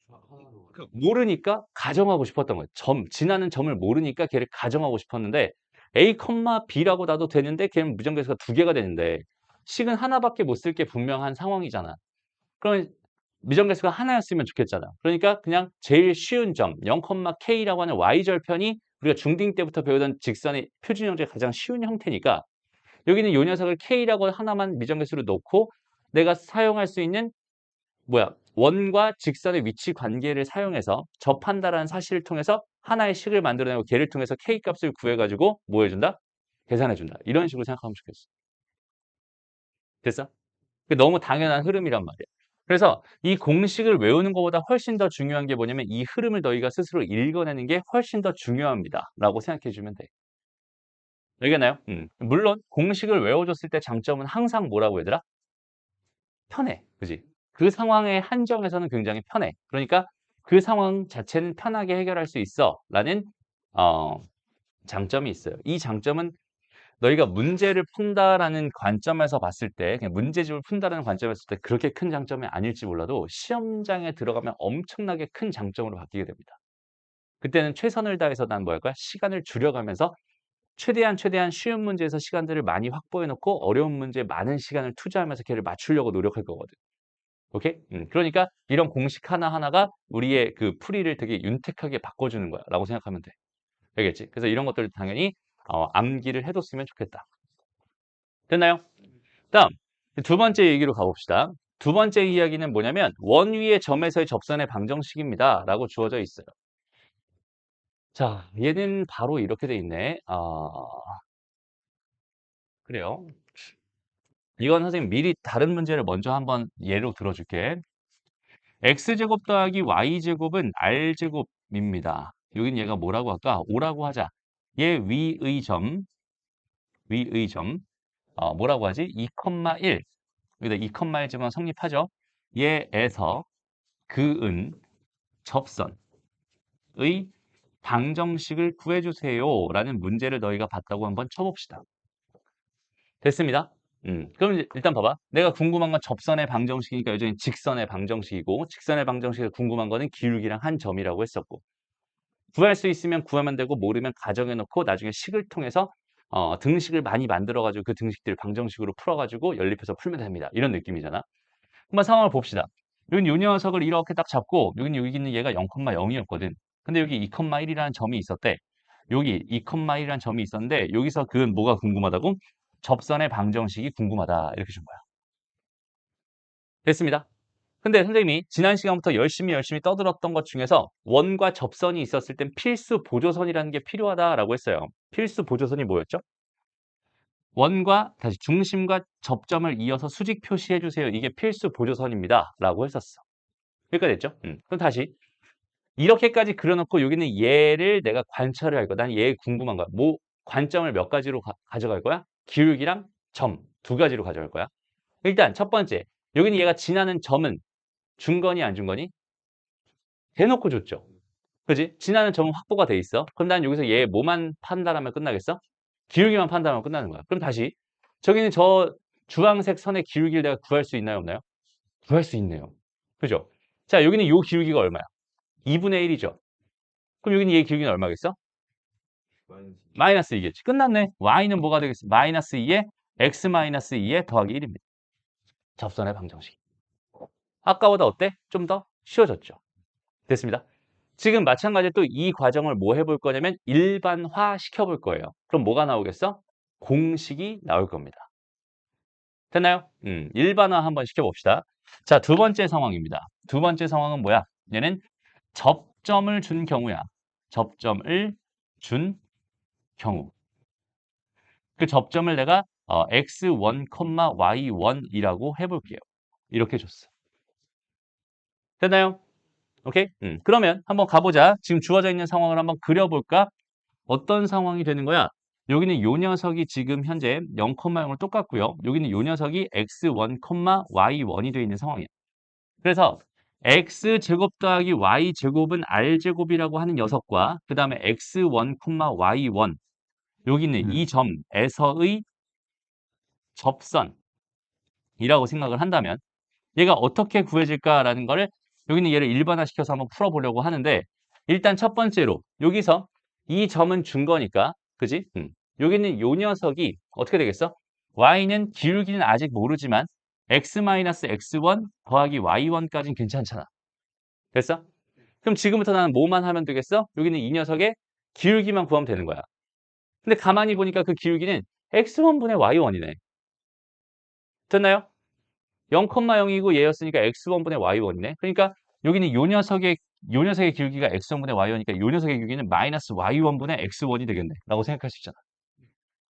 하나로 모르니까 가정하고 싶었던 거예요. 지나는 점을 모르니까 걔를 가정하고 싶었는데 A, B라고 놔도 되는데 걔는 무정계수가 두 개가 되는데 식은 하나밖에 못 쓸 게 분명한 상황이잖아. 그러면 미정계수가 하나였으면 좋겠잖아. 그러니까 그냥 제일 쉬운 점 0,K라고 하는 Y절편이 우리가 중딩 때부터 배우던 직선의 표준 형태의 가장 쉬운 형태니까 여기는 이 녀석을 K라고 하나만 미정계수로 놓고 내가 사용할 수 있는 원과 직선의 위치 관계를 사용해서 접한다라는 사실을 통해서 하나의 식을 만들어내고 걔를 통해서 K 값을 구해가지고 뭐 해준다? 계산해준다. 이런 식으로 생각하면 좋겠어. 됐어? 너무 당연한 흐름이란 말이야. 그래서 이 공식을 외우는 것보다 훨씬 더 중요한 게 뭐냐면 이 흐름을 너희가 스스로 읽어내는 게 훨씬 더 중요합니다. 라고 생각해 주면 돼. 알겠나요? 물론 공식을 외워줬을 때 장점은 항상 뭐라고 얘들아? 편해. 그지? 그 상황의 한정에서는 굉장히 편해. 그러니까 그 상황 자체는 편하게 해결할 수 있어. 라는 장점이 있어요. 이 장점은 너희가 문제를 푼다라는 관점에서 봤을 때, 그냥 문제집을 푼다라는 관점에서 봤을 때 그렇게 큰 장점이 아닐지 몰라도 시험장에 들어가면 엄청나게 큰 장점으로 바뀌게 됩니다. 그때는 최선을 다해서 난 뭐랄까? 시간을 줄여가면서 최대한 쉬운 문제에서 시간들을 많이 확보해 놓고 어려운 문제에 많은 시간을 투자하면서 걔를 맞추려고 노력할 거거든. 오케이? 그러니까 이런 공식 하나하나가 우리의 그 풀이를 되게 윤택하게 바꿔주는 거야. 라고 생각하면 돼. 알겠지? 그래서 이런 것들 당연히 암기를 해뒀으면 좋겠다. 됐나요? 다음 두 번째 얘기로 가봅시다. 두 번째 이야기는 뭐냐면 원 위의 점에서의 접선의 방정식입니다. 라고 주어져 있어요. 자, 얘는 바로 이렇게 돼 있네. 그래요. 이건 선생님 미리 다른 문제를 먼저 한번 예로 들어줄게. x제곱 더하기 y제곱은 r제곱입니다. 여긴 얘가 뭐라고 할까? 5라고 하자. 얘 위의 점 뭐라고 하지? 2,1 여기다 2,1 집으면 성립하죠. 얘에서 그은 접선의 방정식을 구해주세요 라는 문제를 너희가 봤다고 한번 쳐봅시다. 됐습니다. 그럼 일단 봐봐. 내가 궁금한 건 접선의 방정식이니까 여전히 직선의 방정식이고 직선의 방정식에서 궁금한 거는 기울기랑 한 점이라고 했었고 구할 수 있으면 구하면 되고 모르면 가정해놓고 나중에 식을 통해서 등식을 많이 만들어가지고 그 등식들을 방정식으로 풀어가지고 연립해서 풀면 됩니다. 이런 느낌이잖아. 한번 상황을 봅시다. 여기 요 녀석을 이렇게 딱 잡고 여기 있는 얘가 0,0이었거든. 근데 여기 2,1이라는 점이 있었대. 여기 2,1이라는 점이 있었는데 여기서 그건 뭐가 궁금하다고? 접선의 방정식이 궁금하다. 이렇게 준 거야. 됐습니다. 근데 선생님이 지난 시간부터 열심히 떠들었던 것 중에서 원과 접선이 있었을 땐 필수 보조선이라는 게 필요하다라고 했어요. 필수 보조선이 뭐였죠? 원과 다시 중심과 접점을 이어서 수직 표시해 주세요. 이게 필수 보조선입니다. 라고 했었어. 여기까지 됐죠? 그럼 다시 이렇게까지 그려놓고 여기는 얘를 내가 관찰을 할 거야. 난 얘 궁금한 거야. 뭐 관점을 몇 가지로 가져갈 거야? 기울기랑 점 두 가지로 가져갈 거야. 일단 첫 번째, 여기는 얘가 지나는 점은 중거니 안 중거니? 대놓고 줬죠. 그지? 지나는 점은 확보가 돼 있어. 그럼 난 여기서 얘 뭐만 판단하면 끝나겠어? 기울기만 판단하면 끝나는 거야. 그럼 다시 저기는 저 주황색 선의 기울기를 내가 구할 수 있나요, 없나요? 구할 수 있네요. 그죠? 자, 여기는 요 기울기가 얼마야? 2분의 1이죠. 그럼 여기는 얘 기울기는 얼마겠어? 마이너스 2겠지. 끝났네. y는 뭐가 되겠어? 마이너스 2에 x 마이너스 2에 더하기 1입니다. 접선의 방정식. 아까보다 어때? 좀 더 쉬워졌죠. 됐습니다. 지금 마찬가지로 또 이 과정을 뭐 해볼 거냐면 일반화 시켜볼 거예요. 그럼 뭐가 나오겠어? 공식이 나올 겁니다. 됐나요? 일반화 한번 시켜봅시다. 자, 두 번째 상황입니다. 두 번째 상황은 뭐야? 얘는 접점을 준 경우야. 접점을 준 경우. 그 접점을 내가 x1, y1이라고 해볼게요. 이렇게 줬어. 됐나요? 오케이? 그러면 한번 가보자. 지금 주어져 있는 상황을 한번 그려볼까? 어떤 상황이 되는 거야? 여기는 요 녀석이 지금 현재 0,0을 똑같고요. 여기는 요 녀석이 x1, y1이 되어 있는 상황이야. 그래서 x제곱 더하기 y제곱은 r제곱이라고 하는 녀석과 그 다음에 x1, y1 여기 있는 이 점에서의 접선이라고 생각을 한다면 얘가 어떻게 구해질까라는 거를 여기는 얘를 일반화시켜서 한번 풀어보려고 하는데 일단 첫 번째로 여기서 이 점은 준 거니까 그지? 여기는 요 녀석이 어떻게 되겠어? y는 기울기는 아직 모르지만 x-x1 더하기 y1까지는 괜찮잖아. 됐어? 그럼 지금부터 나는 뭐만 하면 되겠어? 여기는 이 녀석의 기울기만 구하면 되는 거야. 근데 가만히 보니까 그 기울기는 x1분의 y1이네. 됐나요? 0,0이고 얘였으니까 x1분의 y1이네. 그러니까 여기는 요 녀석의 기울기가 x1분의 y1이니까 요 녀석의 기울기는 마이너스 y1분의 x1이 되겠네. 라고 생각할 수 있잖아.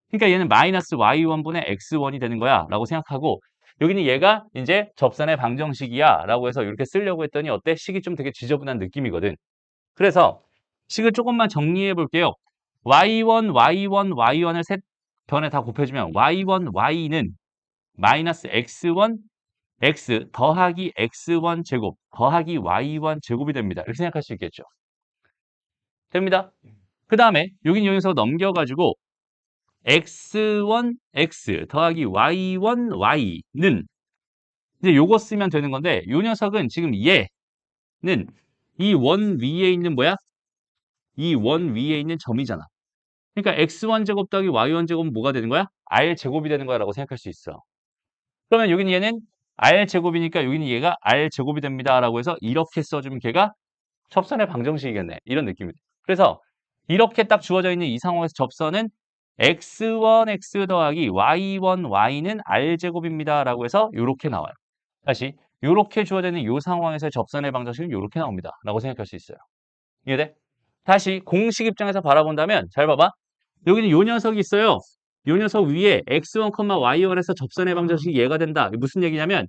그러니까 얘는 마이너스 y1분의 x1이 되는 거야. 라고 생각하고 여기는 얘가 이제 접선의 방정식이야. 라고 해서 이렇게 쓰려고 했더니 어때? 식이 좀 되게 지저분한 느낌이거든. 그래서 식을 조금만 정리해 볼게요. y1, y1, y1을 셋 변에 다 곱해주면 y1, y는 마이너스 x1, x 더하기 x1 제곱 더하기 y1 제곱이 됩니다. 이렇게 생각할 수 있겠죠. 됩니다. 그 다음에 여긴 여기서 넘겨가지고 x1 x 더하기 y1 y는 이제 요거 쓰면 되는 건데 요 녀석은 지금 얘는 이 원 위에 있는 뭐야? 이 원 위에 있는 점이잖아. 그러니까 x1 제곱 더하기 y1 제곱은 뭐가 되는 거야? r 제곱이 되는 거라고 생각할 수 있어. 그러면 여기는 얘는 r제곱이니까 여기는 얘가 r제곱이 됩니다. 라고 해서 이렇게 써주면 걔가 접선의 방정식이겠네. 이런 느낌이죠. 그래서 이렇게 딱 주어져 있는 이 상황에서 접선은 x1, x 더하기 y1, y는 r제곱입니다. 라고 해서 이렇게 나와요. 다시 이렇게 주어져 있는 이 상황에서 접선의 방정식은 이렇게 나옵니다. 라고 생각할 수 있어요. 이해돼? 다시 공식 입장에서 바라본다면 잘 봐봐. 여기는 요 녀석이 있어요. 요 녀석 위에 x1, y1에서 접선의 방정식이 얘가 된다. 무슨 얘기냐면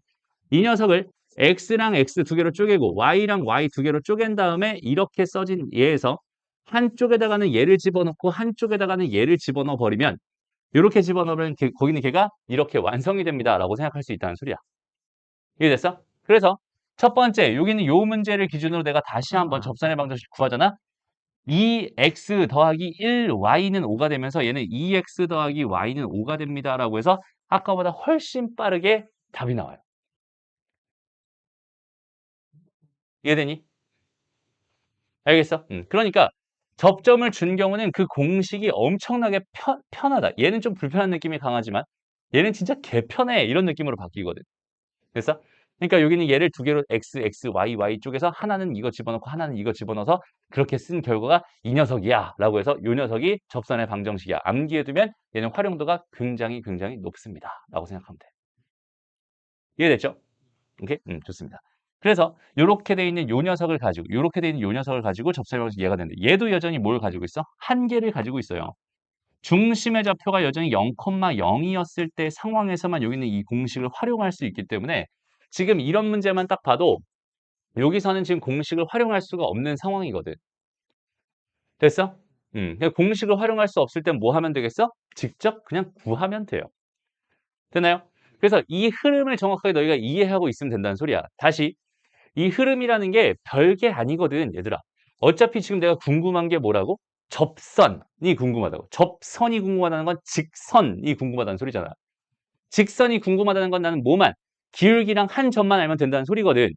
이 녀석을 x랑 x 두 개로 쪼개고 y랑 y 두 개로 쪼갠 다음에 이렇게 써진 얘에서 한쪽에다가는 얘를 집어넣고 한쪽에다가는 얘를 집어넣어 버리면 이렇게 집어넣으면 거기는 걔가 이렇게 완성이 됩니다. 라고 생각할 수 있다는 소리야. 이해됐어? 그래서 첫 번째 여기는 요 문제를 기준으로 내가 다시 한번 접선의 방정식 구하잖아. 2x 더하기 1y는 5가 되면서 얘는 2x 더하기 y는 5가 됩니다. 라고 해서 아까보다 훨씬 빠르게 답이 나와요. 이해되니? 알겠어? 그러니까 접점을 준 경우는 그 공식이 엄청나게 편하다. 얘는 좀 불편한 느낌이 강하지만 얘는 진짜 개편해. 이런 느낌으로 바뀌거든. 됐어? 그러니까 여기는 얘를 두 개로 x, x, y, y 쪽에서 하나는 이거 집어넣고 하나는 이거 집어넣어서 그렇게 쓴 결과가 이 녀석이야 라고 해서 이 녀석이 접선의 방정식이야. 암기해두면 얘는 활용도가 굉장히 높습니다. 라고 생각하면 돼. 이해됐죠? 오케이? 좋습니다. 그래서 요렇게 돼 있는 요 녀석을 가지고 요렇게 돼 있는 요 녀석을 가지고 접선의 방정식 얘가 되는데 얘도 여전히 뭘 가지고 있어? 한계를 가지고 있어요. 중심의 좌표가 여전히 0,0이었을 때 상황에서만 여기 있는 이 공식을 활용할 수 있기 때문에 지금 이런 문제만 딱 봐도 여기서는 지금 공식을 활용할 수가 없는 상황이거든. 됐어? 그냥 공식을 활용할 수 없을 땐 뭐 하면 되겠어? 직접 그냥 구하면 돼요. 되나요? 그래서 이 흐름을 정확하게 너희가 이해하고 있으면 된다는 소리야. 다시 이 흐름이라는 게 별게 아니거든, 얘들아. 어차피 지금 내가 궁금한 게 뭐라고? 접선이 궁금하다고. 접선이 궁금하다는 건 직선이 궁금하다는 소리잖아. 직선이 궁금하다는 건 나는 뭐만? 기울기랑 한 점만 알면 된다는 소리거든.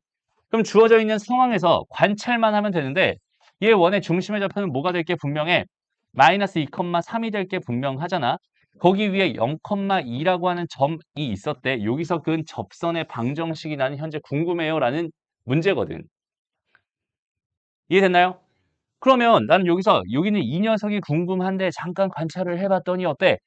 그럼 주어져 있는 상황에서 관찰만 하면 되는데 얘 원의 중심의 좌표는 뭐가 될 게 분명해? 마이너스 2,3이 될 게 분명하잖아. 거기 위에 0,2라고 하는 점이 있었대. 여기서 그은 접선의 방정식이 나는 현재 궁금해요 라는 문제거든. 이해됐나요? 그러면 나는 여기서 여기는 이 녀석이 궁금한데 잠깐 관찰을 해봤더니 어때?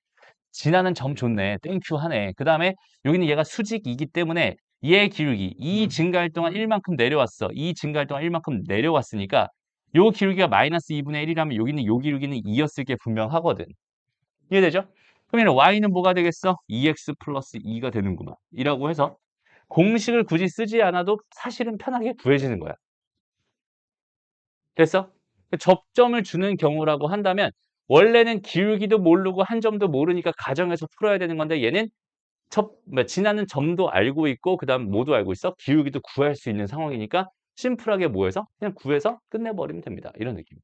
지나는 점 좋네. 땡큐 하네. 그 다음에 여기는 얘가 수직이기 때문에 얘 기울기 이 증가할 동안 1만큼 내려왔어. 이 증가할 동안 1만큼 내려왔으니까 요 기울기가 마이너스 2분의 1이라면 여기는 요 기울기는 2였을 게 분명하거든. 이해되죠? 그러면 y는 뭐가 되겠어? 2x 플러스 2가 되는구만. 이라고 해서 공식을 굳이 쓰지 않아도 사실은 편하게 구해지는 거야. 됐어? 접점을 주는 경우라고 한다면 원래는 기울기도 모르고 한 점도 모르니까 가정에서 풀어야 되는 건데 얘는 지나는 점도 알고 있고 그 다음 뭐도 알고 있어? 기울기도 구할 수 있는 상황이니까 심플하게 뭐 해서? 그냥 구해서 끝내버리면 됩니다. 이런 느낌.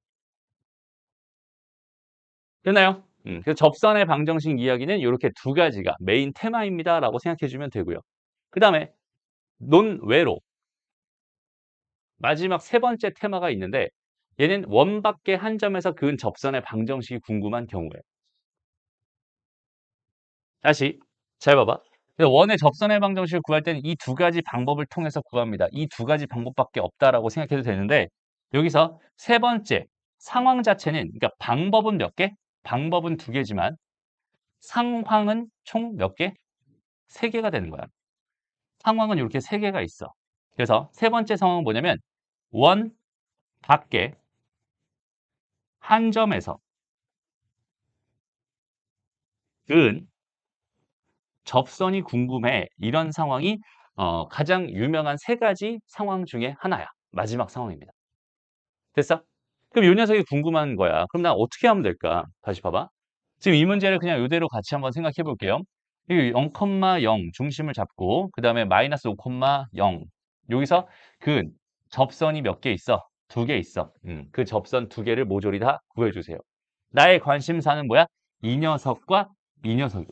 됐나요? 그래서 접선의 방정식 이야기는 이렇게 두 가지가 메인 테마입니다. 라고 생각해 주면 되고요. 그 다음에 논외로 마지막 세 번째 테마가 있는데 얘는 원 밖의 한 점에서 그은 접선의 방정식이 궁금한 경우에 다시 잘 봐봐. 그래서 원의 접선의 방정식을 구할 때는 이 두 가지 방법을 통해서 구합니다. 이 두 가지 방법밖에 없다라고 생각해도 되는데 여기서 세 번째 상황 자체는 그러니까 방법은 몇 개? 방법은 두 개지만 상황은 총 몇 개? 세 개가 되는 거야. 상황은 이렇게 세 개가 있어. 그래서 세 번째 상황은 뭐냐면 원 밖에 한 점에서 은 접선이 궁금해. 이런 상황이 가장 유명한 세 가지 상황 중에 하나야. 마지막 상황입니다. 됐어? 그럼 이 녀석이 궁금한 거야. 그럼 나 어떻게 하면 될까? 다시 봐봐. 지금 이 문제를 그냥 이대로 같이 한번 생각해 볼게요. 이 0,0 중심을 잡고 그 다음에 마이너스 5,0 여기서 그 접선이 몇 개 있어? 두 개 있어. 그 접선 두 개를 모조리 다 구해주세요. 나의 관심사는 뭐야? 이 녀석과 이 녀석이야.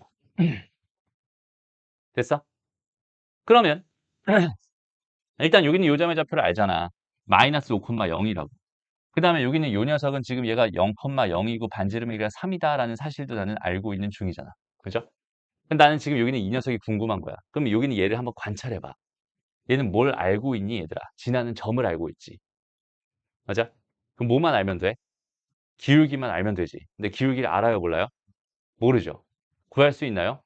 됐어? 그러면 일단 여기는 요점의 좌표를 알잖아. 마이너스 5,0이라고. 그 다음에 여기는 요 녀석은 지금 얘가 0,0이고 반지름이가 3이다라는 사실도 나는 알고 있는 중이잖아. 그죠? 근데 나는 지금 여기는 이 녀석이 궁금한 거야. 그럼 여기는 얘를 한번 관찰해봐. 얘는 뭘 알고 있니, 얘들아? 지나는 점을 알고 있지. 맞아? 그럼 뭐만 알면 돼? 기울기만 알면 되지. 근데 기울기를 알아요, 몰라요? 모르죠. 구할 수 있나요?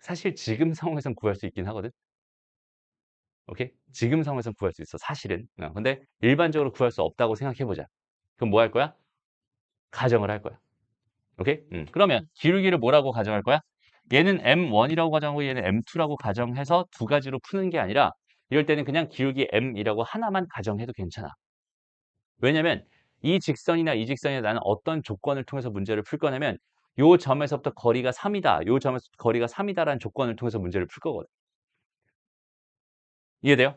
사실 지금 상황에선 구할 수 있긴 하거든. 오케이? 지금 상황에선 구할 수 있어, 사실은. 근데 일반적으로 구할 수 없다고 생각해보자. 그럼 뭐 할 거야? 가정을 할 거야. 오케이? 그러면 기울기를 뭐라고 가정할 거야? 얘는 M1이라고 가정하고 얘는 M2라고 가정해서 두 가지로 푸는 게 아니라 이럴 때는 그냥 기울기 M이라고 하나만 가정해도 괜찮아. 왜냐면 이 직선이나 이 직선이 나는 어떤 조건을 통해서 문제를 풀 거냐면 요 점에서부터 거리가 3이다. 요 점에서 거리가 3이다라는 조건을 통해서 문제를 풀 거거든. 이해돼요?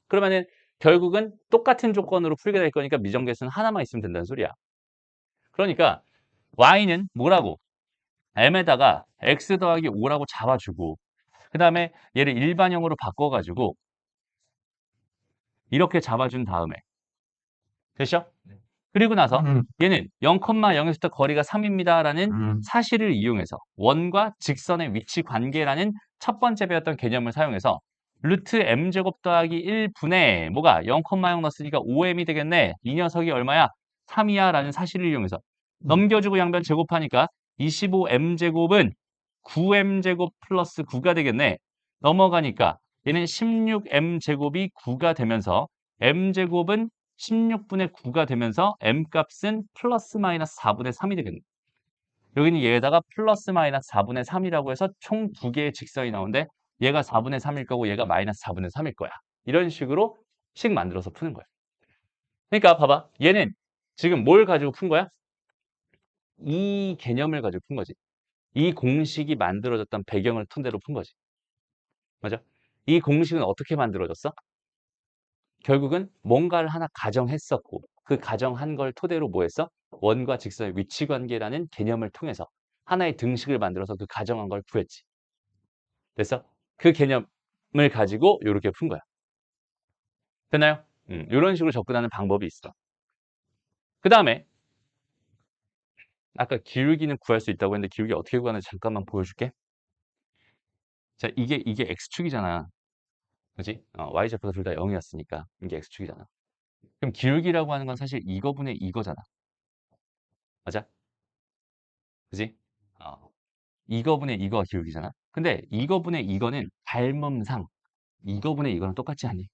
그러면은 결국은 똑같은 조건으로 풀게 될 거니까 미정계수는 하나만 있으면 된다는 소리야. 그러니까 y는 뭐라고? m에다가 x 더하기 5라고 잡아주고 그 다음에 얘를 일반형으로 바꿔가지고 이렇게 잡아준 다음에 됐죠? 그리고 나서 얘는 0,0에서부터 거리가 3입니다라는 사실을 이용해서 원과 직선의 위치 관계라는 첫 번째 배웠던 개념을 사용해서 루트 m제곱 더하기 1분의 뭐가 0,0 넣었으니까 5m이 되겠네. 이 녀석이 얼마야? 3이야 라는 사실을 이용해서 넘겨주고 양변 제곱하니까 25m제곱은 9m제곱 플러스 9가 되겠네. 넘어가니까 얘는 16m제곱이 9가 되면서 m제곱은 16분의 9가 되면서 m값은 플러스 마이너스 4분의 3이 되겠네. 여기는 얘에다가 플러스 마이너스 4분의 3이라고 해서 총 두 개의 직선이 나오는데 얘가 4분의 3일 거고 얘가 마이너스 4분의 3일 거야. 이런 식으로 식 만들어서 푸는 거야. 그러니까 봐봐. 얘는 지금 뭘 가지고 푼 거야? 이 개념을 가지고 푼 거지. 이 공식이 만들어졌던 배경을 토대로 푼 거지. 맞아? 이 공식은 어떻게 만들어졌어? 결국은 뭔가를 하나 가정했었고 그 가정한 걸 토대로 뭐 했어? 원과 직선의 위치 관계라는 개념을 통해서 하나의 등식을 만들어서 그 가정한 걸 구했지. 됐어? 그 개념을 가지고 이렇게 푼 거야. 됐나요? 이런 식으로 접근하는 방법이 있어. 그 다음에 아까 기울기는 구할 수 있다고 했는데 기울기 어떻게 구하는지 잠깐만 보여줄게. 자, 이게 x축이잖아. 그지? y좌표가 둘 다 0이었으니까 이게 x축이잖아. 그럼 기울기라고 하는 건 사실 이거분의 이거잖아. 맞아? 그지? 이거분의 이거가 기울기잖아. 근데 이거분의 이거는 닮음상 이거분의 이거랑 똑같지 않니?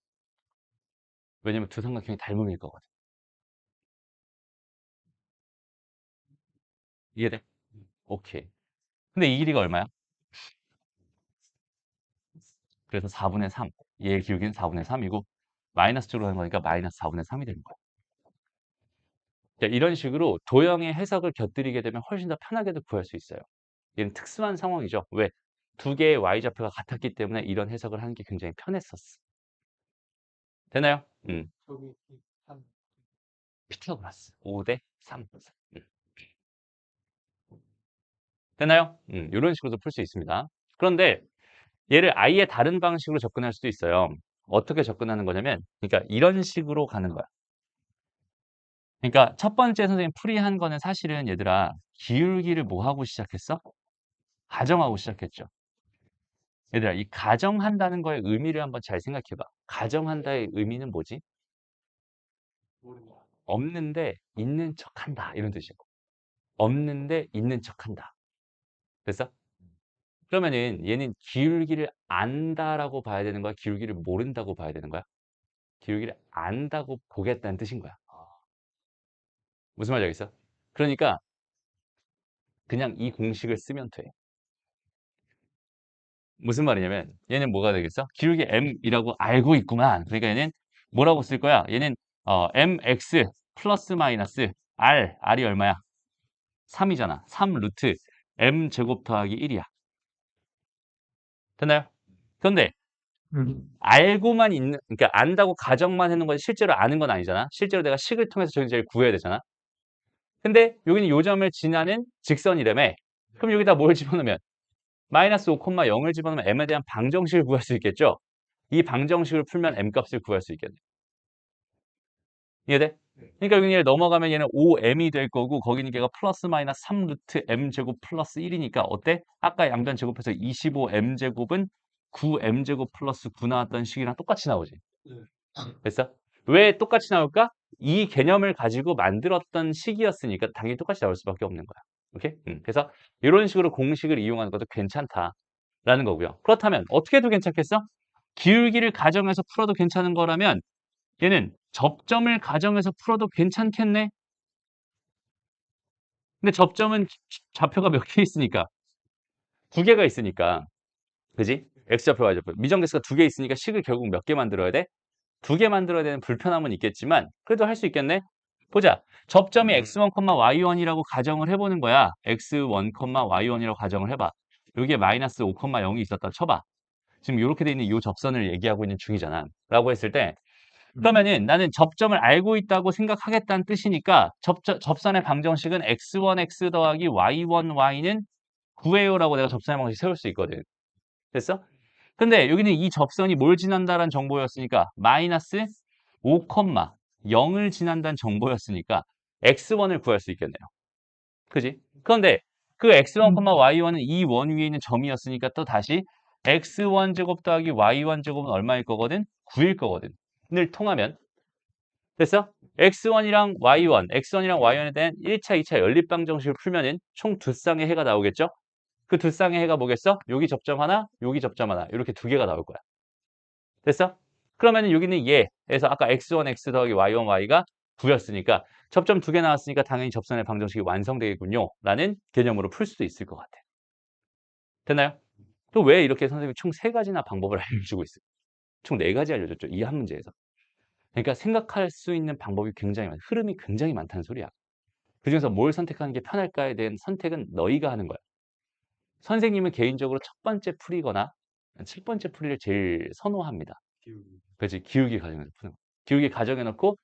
왜냐면 두 삼각형이 닮음일 거거든. 이해돼? 오케이. 근데 이 길이가 얼마야? 그래서 4분의 3. 얘의 기울기는 4분의 3이고 마이너스 쪽으로 가는 거니까 마이너스 4분의 3이 되는 거야. 자, 이런 식으로 도형의 해석을 곁들이게 되면 훨씬 더 편하게도 구할 수 있어요. 얘는 특수한 상황이죠. 왜? 두 개의 y좌표가 같았기 때문에 이런 해석을 하는 게 굉장히 편했었어. 되나요? 저기 한 피타고라스 5대 3. 되나요? 이런 식으로도 풀 수 있습니다. 그런데 얘를 아예 다른 방식으로 접근할 수도 있어요. 어떻게 접근하는 거냐면, 그러니까 이런 식으로 가는 거야. 그러니까 첫 번째 선생님 풀이한 거는 사실은 얘들아, 기울기를 뭐 하고 시작했어? 가정하고 시작했죠. 얘들아, 이 가정한다는 거의 의미를 한번 잘 생각해봐. 가정한다의 의미는 뭐지? 모르냐. 없는데 있는 척한다. 이런 뜻이고. 없는데 있는 척한다. 됐어? 그러면은 얘는 기울기를 안다라고 봐야 되는 거야? 기울기를 모른다고 봐야 되는 거야? 기울기를 안다고 보겠다는 뜻인 거야. 무슨 말인지 알겠어? 그러니까 그냥 이 공식을 쓰면 돼. 무슨 말이냐면 얘는 뭐가 되겠어? 기울기 m이라고 알고 있구만. 그러니까 얘는 뭐라고 쓸 거야? 얘는 mx 플러스 마이너스 r이 얼마야? 3이잖아. 3 루트 m 제곱 더하기 1이야. 됐나요? 그런데 알고만 있는, 그러니까 안다고 가정만 해놓은 거지 실제로 아는 건 아니잖아. 실제로 내가 식을 통해서 저기를 구해야 되잖아. 근데 여기는 요 점을 지나는 직선이라며. 그럼 여기다 뭘 집어넣으면 마이너스 5,0을 집어넣으면 m에 대한 방정식을 구할 수 있겠죠? 이 방정식을 풀면 m값을 구할 수 있겠네. 이해돼? 그러니까 여기 넘어가면 얘는 5m이 될 거고 거기는 걔가 플러스 마이너스 3 루트 m제곱 플러스 1이니까 어때? 아까 양변 제곱해서 25m제곱은 9m제곱 플러스 9 나왔던 식이랑 똑같이 나오지. 네. 됐어? 왜 똑같이 나올까? 이 개념을 가지고 만들었던 식이었으니까 당연히 똑같이 나올 수밖에 없는 거야. 오케이? 그래서 이런 식으로 공식을 이용하는 것도 괜찮다라는 거고요. 그렇다면 어떻게 해도 괜찮겠어? 기울기를 가정해서 풀어도 괜찮은 거라면 얘는 접점을 가정해서 풀어도 괜찮겠네? 근데 접점은 좌표가 몇 개 있으니까 두 개가 있으니까 그지? x좌표 y좌표 미정계수가 두 개 있으니까 식을 결국 몇 개 만들어야 돼? 두 개 만들어야 되는 불편함은 있겠지만 그래도 할 수 있겠네? 보자. 접점이 x1, y1이라고 가정을 해보는 거야. x1, y1이라고 가정을 해봐. 여기에 마이너스 5, 0이 있었다 쳐봐. 지금 이렇게 돼 있는 이 접선을 얘기하고 있는 중이잖아. 라고 했을 때 그러면은 나는 접점을 알고 있다고 생각하겠다는 뜻이니까 접선의 방정식은 x1x 더하기 y1y는 9예요라고 내가 접선의 방정식 세울 수 있거든. 됐어? 근데 여기는 이 접선이 뭘 지난다라는 정보였으니까 마이너스 5, 0을 지난다는 정보였으니까 x1을 구할 수 있겠네요. 그지? 그런데 그 x1, y1은 이 원 위에 있는 점이었으니까 또 다시 x1 제곱 더하기 y1 제곱은 얼마일 거거든? 9일 거거든. 을 통하면 됐어? x1이랑 y1에 대한 1차, 2차 연립방정식을 풀면은 총 두 쌍의 해가 나오겠죠? 그 두 쌍의 해가 뭐겠어? 여기 접점 하나, 여기 접점 하나. 이렇게 두 개가 나올 거야. 됐어? 그러면 여기는 얘에서 아까 x1, x 더하기 y1, y가 9였으니까 접점 두 개 나왔으니까 당연히 접선의 방정식이 완성되겠군요. 라는 개념으로 풀 수도 있을 것 같아. 됐나요? 또 왜 이렇게 선생님이 총 세 가지나 방법을 알려주고 있어요? 총 네 가지 알려줬죠. 이 한 문제에서. 그러니까 생각할 수 있는 방법이 굉장히 많아. 흐름이 굉장히 많다는 소리야. 그중에서 뭘 선택하는 게 편할까에 대한 선택은 너희가 하는 거야. 선생님은 개인적으로 첫 번째 풀이거나 칠 번째 풀이를 제일 선호합니다. 기울기. 그렇지. 기울기 과정에서 푸는 거. 기울기 가정해 놓고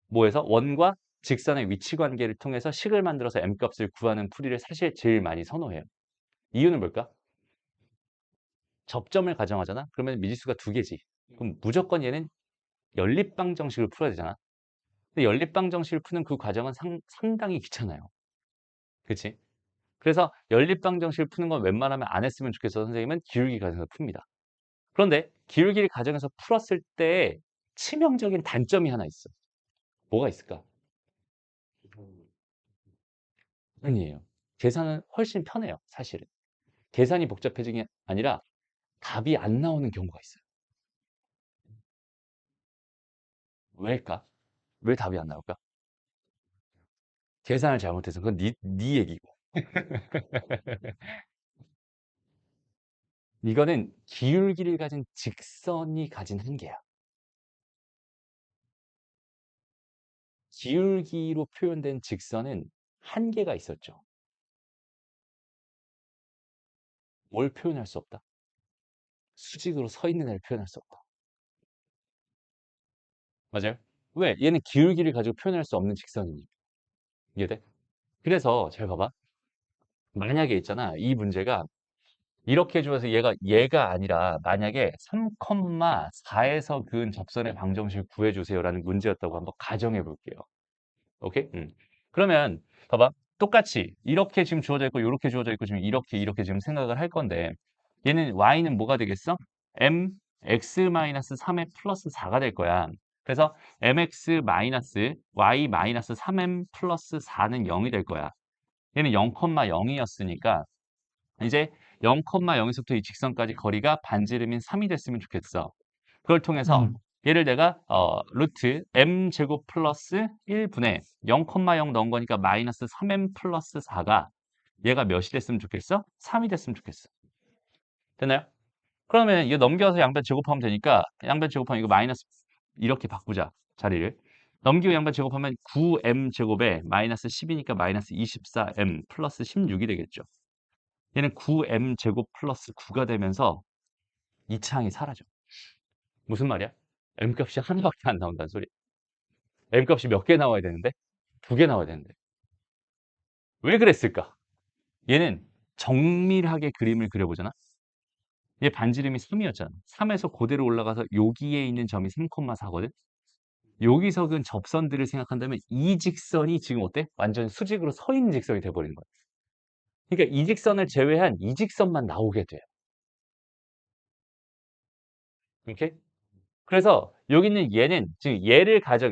뭐해서 원과 직선의 위치 관계를 통해서 식을 만들어서 m값을 구하는 풀이를 사실 제일 많이 선호해요. 이유는 뭘까? 접점을 가정하잖아. 그러면 미지수가 두 개지. 그럼 무조건 얘는 연립방정식을 풀어야 되잖아. 근데 연립방정식을 푸는 그 과정은 상당히 귀찮아요. 그렇지? 그래서 연립방정식을 푸는 건 웬만하면 안 했으면 좋겠어. 선생님은 기울기 과정에서 풉니다. 그런데 기울기 과정에서 풀었을 때 치명적인 단점이 하나 있어. 뭐가 있을까? 아니에요. 계산은 훨씬 편해요, 사실은. 계산이 복잡해진 게 아니라 답이 안 나오는 경우가 있어요. 왜일까? 왜 답이 안 나올까? 계산을 잘못해서 그건 네 얘기고. 이거는 기울기를 가진 직선이 가진 한계야. 기울기로 표현된 직선은 한계가 있었죠. 뭘 표현할 수 없다? 수직으로 서 있는 애를 표현할 수 없다. 맞아요? 왜? 얘는 기울기를 가지고 표현할 수 없는 직선이니까. 이해돼? 그래서 잘 봐봐. 만약에 있잖아. 이 문제가 이렇게 줘서 얘가 아니라 만약에 3,4에서 그은 접선의 방정식을 구해주세요라는 문제였다고 한번 가정해 볼게요. 오케이? 그러면 봐봐. 똑같이 이렇게 지금 주어져 있고 이렇게 주어져 있고 지금 이렇게 지금 생각을 할 건데 얘는 y는 뭐가 되겠어? mx-3의 플러스 4가 될 거야. 그래서 mx-y-3m 플러스 4는 0이 될 거야. 얘는 0,0이었으니까 이제 0,0에서부터 이 직선까지 거리가 반지름인 3이 됐으면 좋겠어. 그걸 통해서 얘를 내가 루트 m제곱 플러스 1분의 0,0 넣은 거니까 마이너스 3m 플러스 4가 얘가 몇이 됐으면 좋겠어? 3이 됐으면 좋겠어. 됐나요? 그러면 이거 넘겨서 양변 제곱하면 되니까 양변 제곱하면 이거 마이너스 이렇게 바꾸자. 자리를. 넘기고 양변 제곱하면 9m 제곱에 마이너스 10이니까 마이너스 24m 플러스 16이 되겠죠. 얘는 9m 제곱 플러스 9가 되면서 이 창이 사라져. 무슨 말이야? m값이 하나밖에 안 나온다는 소리. m값이 몇 개 나와야 되는데? 두 개 나와야 되는데. 왜 그랬을까? 얘는 정밀하게 그림을 그려보잖아. 얘 반지름이 3이었잖아. 3에서 그대로 올라가서 여기에 있는 점이 3,4거든. 여기서 그 접선들을 생각한다면 이 직선이 지금 어때? 완전 수직으로 서 있는 직선이 돼버리는 거야. 그러니까 이 직선을 제외한 이 직선만 나오게 돼. 오케이? 그래서 여기 있는 얘는 지금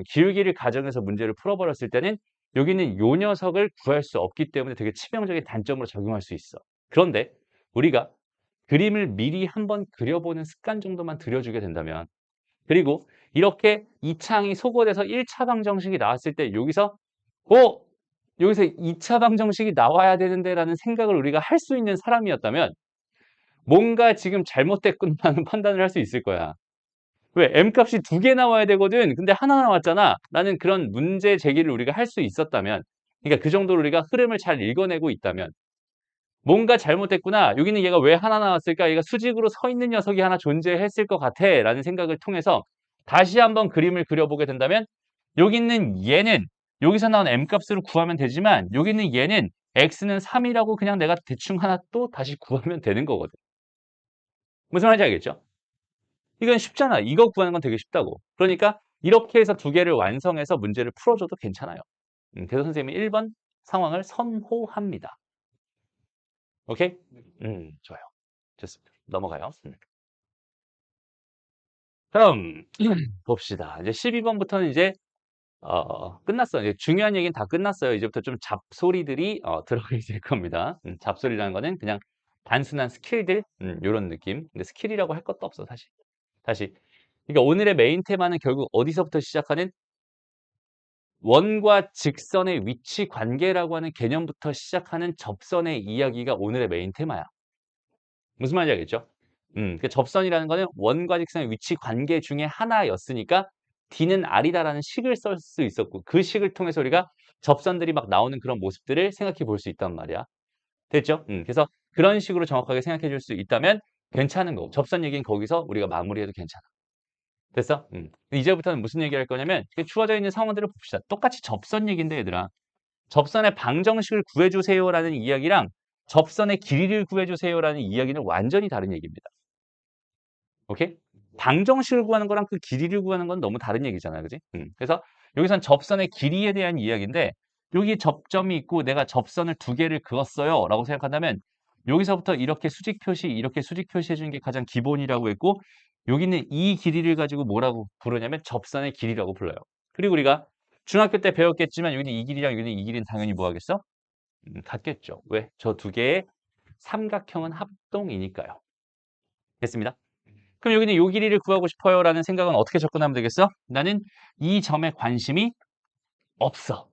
기울기를 가정해서 문제를 풀어버렸을 때는 여기는 요 녀석을 구할 수 없기 때문에 되게 치명적인 단점으로 작용할 수 있어. 그런데 우리가 그림을 미리 한번 그려보는 습관 정도만 들여주게 된다면 그리고 이렇게 이 창이 소거돼서 1차 방정식이 나왔을 때 여기서 2차 방정식이 나와야 되는데 라는 생각을 우리가 할 수 있는 사람이었다면 뭔가 지금 잘못됐구나라는 판단을 할 수 있을 거야. 왜? m값이 두 개 나와야 되거든. 근데 하나 나왔잖아. 라는 그런 문제 제기를 우리가 할 수 있었다면 그러니까 그 정도로 우리가 흐름을 잘 읽어내고 있다면 뭔가 잘못됐구나. 여기는 얘가 왜 하나 나왔을까? 얘가 수직으로 서 있는 녀석이 하나 존재했을 것 같아. 라는 생각을 통해서 다시 한번 그림을 그려보게 된다면 여기 있는 얘는 여기서 나온 m값으로 구하면 되지만 여기 있는 얘는 x는 3이라고 그냥 내가 대충 하나 또 다시 구하면 되는 거거든. 무슨 말인지 알겠죠? 이건 쉽잖아. 이거 구하는 건 되게 쉽다고. 그러니까 이렇게 해서 두 개를 완성해서 문제를 풀어줘도 괜찮아요. 그래서 선생님이 1번 상황을 선호합니다. 오케이? 좋아요. 좋습니다. 넘어가요. 그럼 봅시다. 이제 12번부터는 이제 끝났어요. 이제 중요한 얘기는 다 끝났어요. 이제부터 좀 잡소리들이 들어가게 될 겁니다. 잡소리라는 거는 그냥 단순한 스킬들 요런 느낌. 근데 스킬이라고 할 것도 없어, 사실. 다시 그러니까 오늘의 메인 테마는 결국 어디서부터 시작하는 원과 직선의 위치 관계라고 하는 개념부터 시작하는 접선의 이야기가 오늘의 메인 테마야. 무슨 말인지 알겠죠? 그 접선이라는 거는 원과 직선의 위치 관계 중에 하나였으니까 D는 R이다라는 식을 쓸 수 있었고 그 식을 통해서 우리가 접선들이 막 나오는 그런 모습들을 생각해 볼 수 있단 말이야. 됐죠? 그래서 그런 식으로 정확하게 생각해 줄 수 있다면 괜찮은 거고 접선 얘기는 거기서 우리가 마무리해도 괜찮아. 됐어? 이제부터는 무슨 얘기를 할 거냐면 주어져 있는 상황들을 봅시다. 똑같이 접선 얘기인데 얘들아. 접선의 방정식을 구해주세요라는 이야기랑 접선의 길이를 구해주세요라는 이야기는 완전히 다른 얘기입니다. 오케이? 방정식을 구하는 거랑 그 길이를 구하는 건 너무 다른 얘기잖아요. 그지? 그래서 여기선 접선의 길이에 대한 이야기인데 여기 접점이 있고 내가 접선을 두 개를 그었어요 라고 생각한다면 여기서부터 이렇게 수직 표시 이렇게 수직 표시해 주는 게 가장 기본이라고 했고 여기는 이 길이를 가지고 뭐라고 부르냐면 접선의 길이라고 불러요. 그리고 우리가 중학교 때 배웠겠지만 여기는 이 길이랑 여기는 이 길이는 당연히 뭐 하겠어? 같겠죠. 왜? 저 두 개의 삼각형은 합동이니까요. 됐습니다. 그럼 여기는 요 길이를 구하고 싶어요라는 생각은 어떻게 접근하면 되겠어? 나는 이 점에 관심이 없어.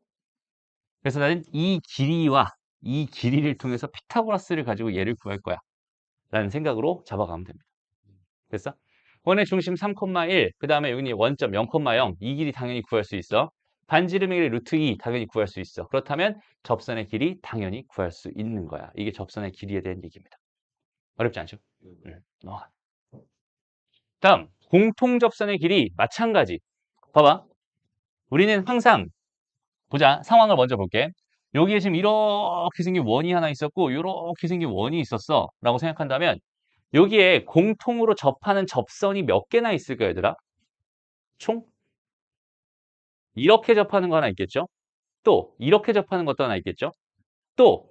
그래서 나는 이 길이와 이 길이를 통해서 피타고라스를 가지고 얘를 구할 거야. 라는 생각으로 잡아가면 됩니다. 됐어? 원의 중심 3,1, 그 다음에 여기는 원점 0,0, 이 길이 당연히 구할 수 있어. 반지름의 길이 루트 2 당연히 구할 수 있어. 그렇다면 접선의 길이 당연히 구할 수 있는 거야. 이게 접선의 길이에 대한 얘기입니다. 어렵지 않죠? 넘어가. 다음, 공통접선의 길이 마찬가지. 봐봐. 우리는 항상 보자. 상황을 먼저 볼게. 여기에 지금 이렇게 생긴 원이 하나 있었고 이렇게 생긴 원이 있었어 라고 생각한다면 여기에 공통으로 접하는 접선이 몇 개나 있을까 얘들아? 총 이렇게 접하는 거 하나 있겠죠? 또 이렇게 접하는 것도 하나 있겠죠? 또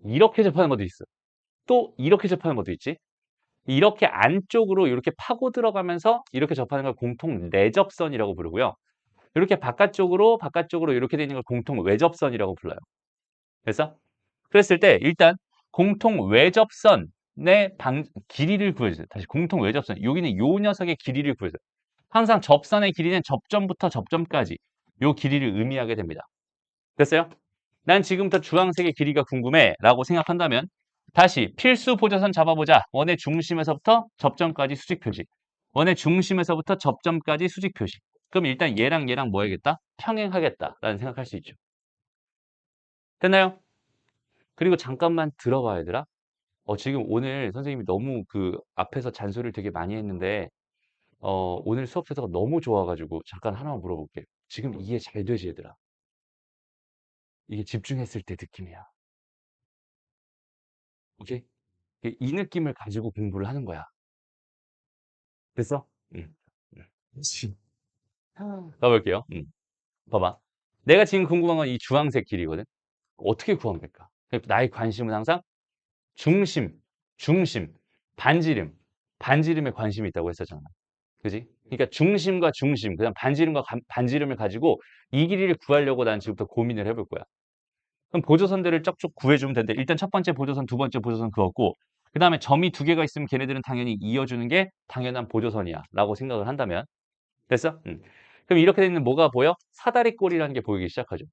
이렇게 접하는 것도 있어. 또 이렇게 접하는 것도 있지. 이렇게 안쪽으로 이렇게 파고 들어가면서 이렇게 접하는 걸 공통 내접선이라고 부르고요. 이렇게 바깥쪽으로 이렇게 되는 걸 공통 외접선이라고 불러요. 그래서 그랬을 때 일단 공통 외접선의 길이를 구해주세요. 다시 공통 외접선. 여기는 요 녀석의 길이를 구해주세요. 항상 접선의 길이는 접점부터 접점까지 요 길이를 의미하게 됩니다. 됐어요? 난 지금부터 주황색의 길이가 궁금해 라고 생각한다면 다시 필수 보조선 잡아보자. 원의 중심에서부터 접점까지 수직 표시. 원의 중심에서부터 접점까지 수직 표시. 그럼 일단 얘랑 얘랑 뭐 해야겠다? 평행하겠다라는 생각할 수 있죠. 됐나요? 그리고 잠깐만 들어봐 얘들아. 지금 오늘 선생님이 너무 그 앞에서 잔소리를 되게 많이 했는데 오늘 수업 태도가 너무 좋아가지고 잠깐 하나만 물어볼게. 지금 이해 잘 되지 얘들아? 이게 집중했을 때 느낌이야. 오케이? 이 느낌을 가지고 공부를 하는 거야. 됐어? 응. 응. 그렇지. 가볼게요. 봐봐. 내가 지금 궁금한 건 이 주황색 길이거든. 어떻게 구하면 될까? 나의 관심은 항상 중심, 중심, 반지름, 반지름에 관심이 있다고 했었잖아. 그지? 그러니까 중심과 중심, 그다음 반지름과 반지름을 가지고 이 길이를 구하려고 난 지금부터 고민을 해볼 거야. 그럼 보조선들을 쭉쭉 구해주면 되는데 일단 첫 번째 보조선, 두 번째 보조선 그었고 그 다음에 점이 두 개가 있으면 걔네들은 당연히 이어주는 게 당연한 보조선이야 라고 생각을 한다면 됐어? 그럼 이렇게 되면 뭐가 보여? 사다리꼴이라는 게 보이기 시작하죠.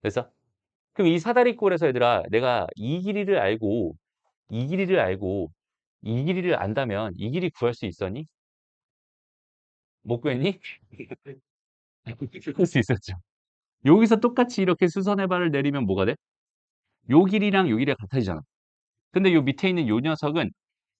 됐어? 그럼 이 사다리꼴에서 얘들아 내가 이 길이를 알고 이 길이를 알고 이 길이를 안다면 이 길이 구할 수 있었니? 못 구했니? 구할 수 있었죠. 여기서 똑같이 이렇게 수선의 발을 내리면 뭐가 돼? 요 길이랑 요 길이가 같아지잖아. 근데 요 밑에 있는 요 녀석은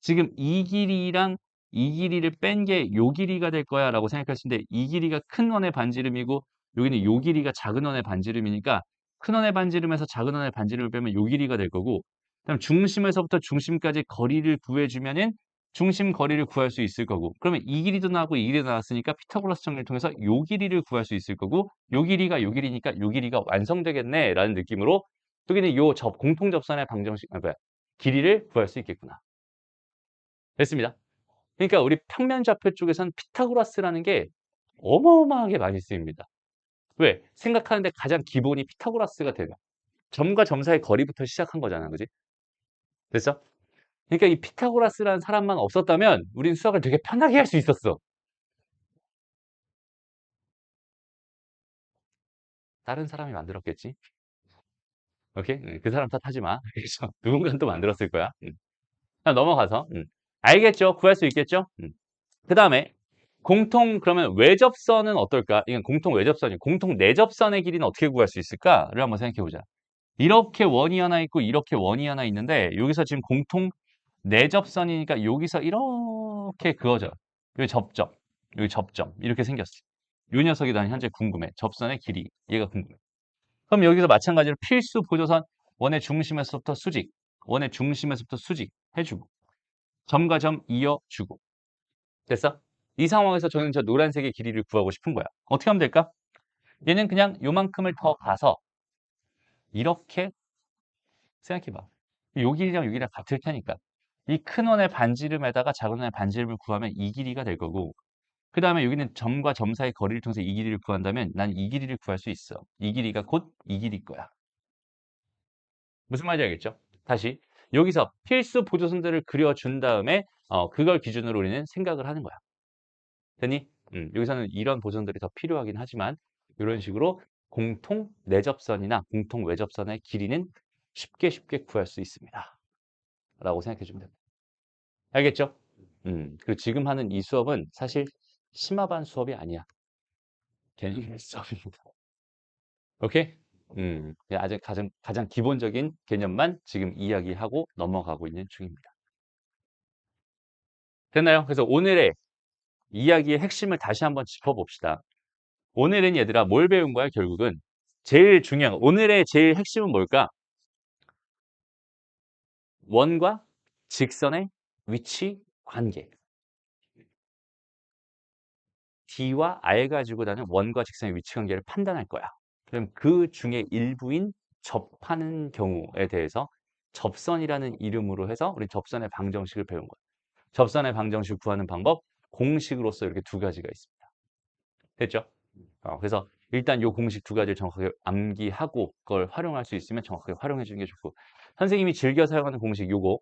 지금 이 길이랑 이 길이를 뺀 게 요 길이가 될 거야 라고 생각할 수 있는데 이 길이가 큰 원의 반지름이고 여기는 요 길이가 작은 원의 반지름이니까 큰 원의 반지름에서 작은 원의 반지름을 빼면 요 길이가 될 거고 그다음 중심에서부터 중심까지 거리를 구해주면은 중심 거리를 구할 수 있을 거고 그러면 이 길이도 나오고 이 길이도 나왔으니까 피타고라스 정리를 통해서 요 길이를 구할 수 있을 거고 요 길이가 요 길이니까 요 길이가 완성되겠네 라는 느낌으로 여기는 요 공통 접선의 방정식 뭐야 길이를 구할 수 있겠구나. 됐습니다. 그러니까 우리 평면 좌표 쪽에선 피타고라스라는 게 어마어마하게 많이 쓰입니다. 왜? 생각하는데 가장 기본이 피타고라스가 되면 점과 점 사이 거리부터 시작한 거잖아. 그지? 됐어? 그러니까 이 피타고라스라는 사람만 없었다면 우리는 수학을 되게 편하게 할 수 있었어. 다른 사람이 만들었겠지. 오케이? 그 사람 탓하지 마. 그래서 누군가는 또 만들었을 거야. 자, 넘어가서. 알겠죠? 구할 수 있겠죠? 그 다음에 그러면 외접선은 어떨까? 이건 공통 외접선이 공통 내접선의 길이는 어떻게 구할 수 있을까를 한번 생각해 보자. 이렇게 원이 하나 있고 이렇게 원이 하나 있는데 여기서 지금 공통 내접선이니까 여기서 이렇게 그어져. 여기 접점, 여기 접점 이렇게 생겼어. 이 녀석이 난 현재 궁금해. 접선의 길이 얘가 궁금해. 그럼 여기서 마찬가지로 필수 보조선 원의 중심에서부터 수직 해주고 점과 점 이어주고 됐어? 이 상황에서 저는 저 노란색의 길이를 구하고 싶은 거야. 어떻게 하면 될까? 얘는 그냥 요만큼을 더 가서 이렇게 생각해봐. 요 길이랑 요 길이랑 같을 테니까. 이 큰 원의 반지름에다가 작은 원의 반지름을 구하면 이 길이가 될 거고 그 다음에 여기는 점과 점 사이 거리를 통해서 이 길이를 구한다면 난 이 길이를 구할 수 있어. 이 길이가 곧 이 길이일 거야. 무슨 말인지 알겠죠? 다시 여기서 필수 보조선들을 그려준 다음에 그걸 기준으로 우리는 생각을 하는 거야. 되니? 여기서는 이런 보조선들이 더 필요하긴 하지만 이런 식으로 공통 내접선이나 공통 외접선의 길이는 쉽게 구할 수 있습니다. 라고 생각해 주면 됩니다. 알겠죠? 그리고 지금 하는 이 수업은 사실 심화반 수업이 아니야. 개념 수업입니다. 오케이? 아직 가장 기본적인 개념만 지금 이야기하고 넘어가고 있는 중입니다. 됐나요? 그래서 오늘의 이야기의 핵심을 다시 한번 짚어봅시다. 오늘은 얘들아 뭘 배운 거야? 결국은 제일 중요한 오늘의 제일 핵심은 뭘까? 원과 직선의 위치 관계. D와 R 가지고 나는 원과 직선의 위치 관계를 판단할 거야. 그럼 그 중에 일부인 접하는 경우에 대해서 접선이라는 이름으로 해서 우리 접선의 방정식을 배운 거야. 접선의 방정식 구하는 방법, 공식으로서 이렇게 두 가지가 있습니다. 됐죠? 그래서 일단 요 공식 두 가지를 정확하게 암기하고 그걸 활용할 수 있으면 정확하게 활용해 주는 게 좋고 선생님이 즐겨 사용하는 공식 요거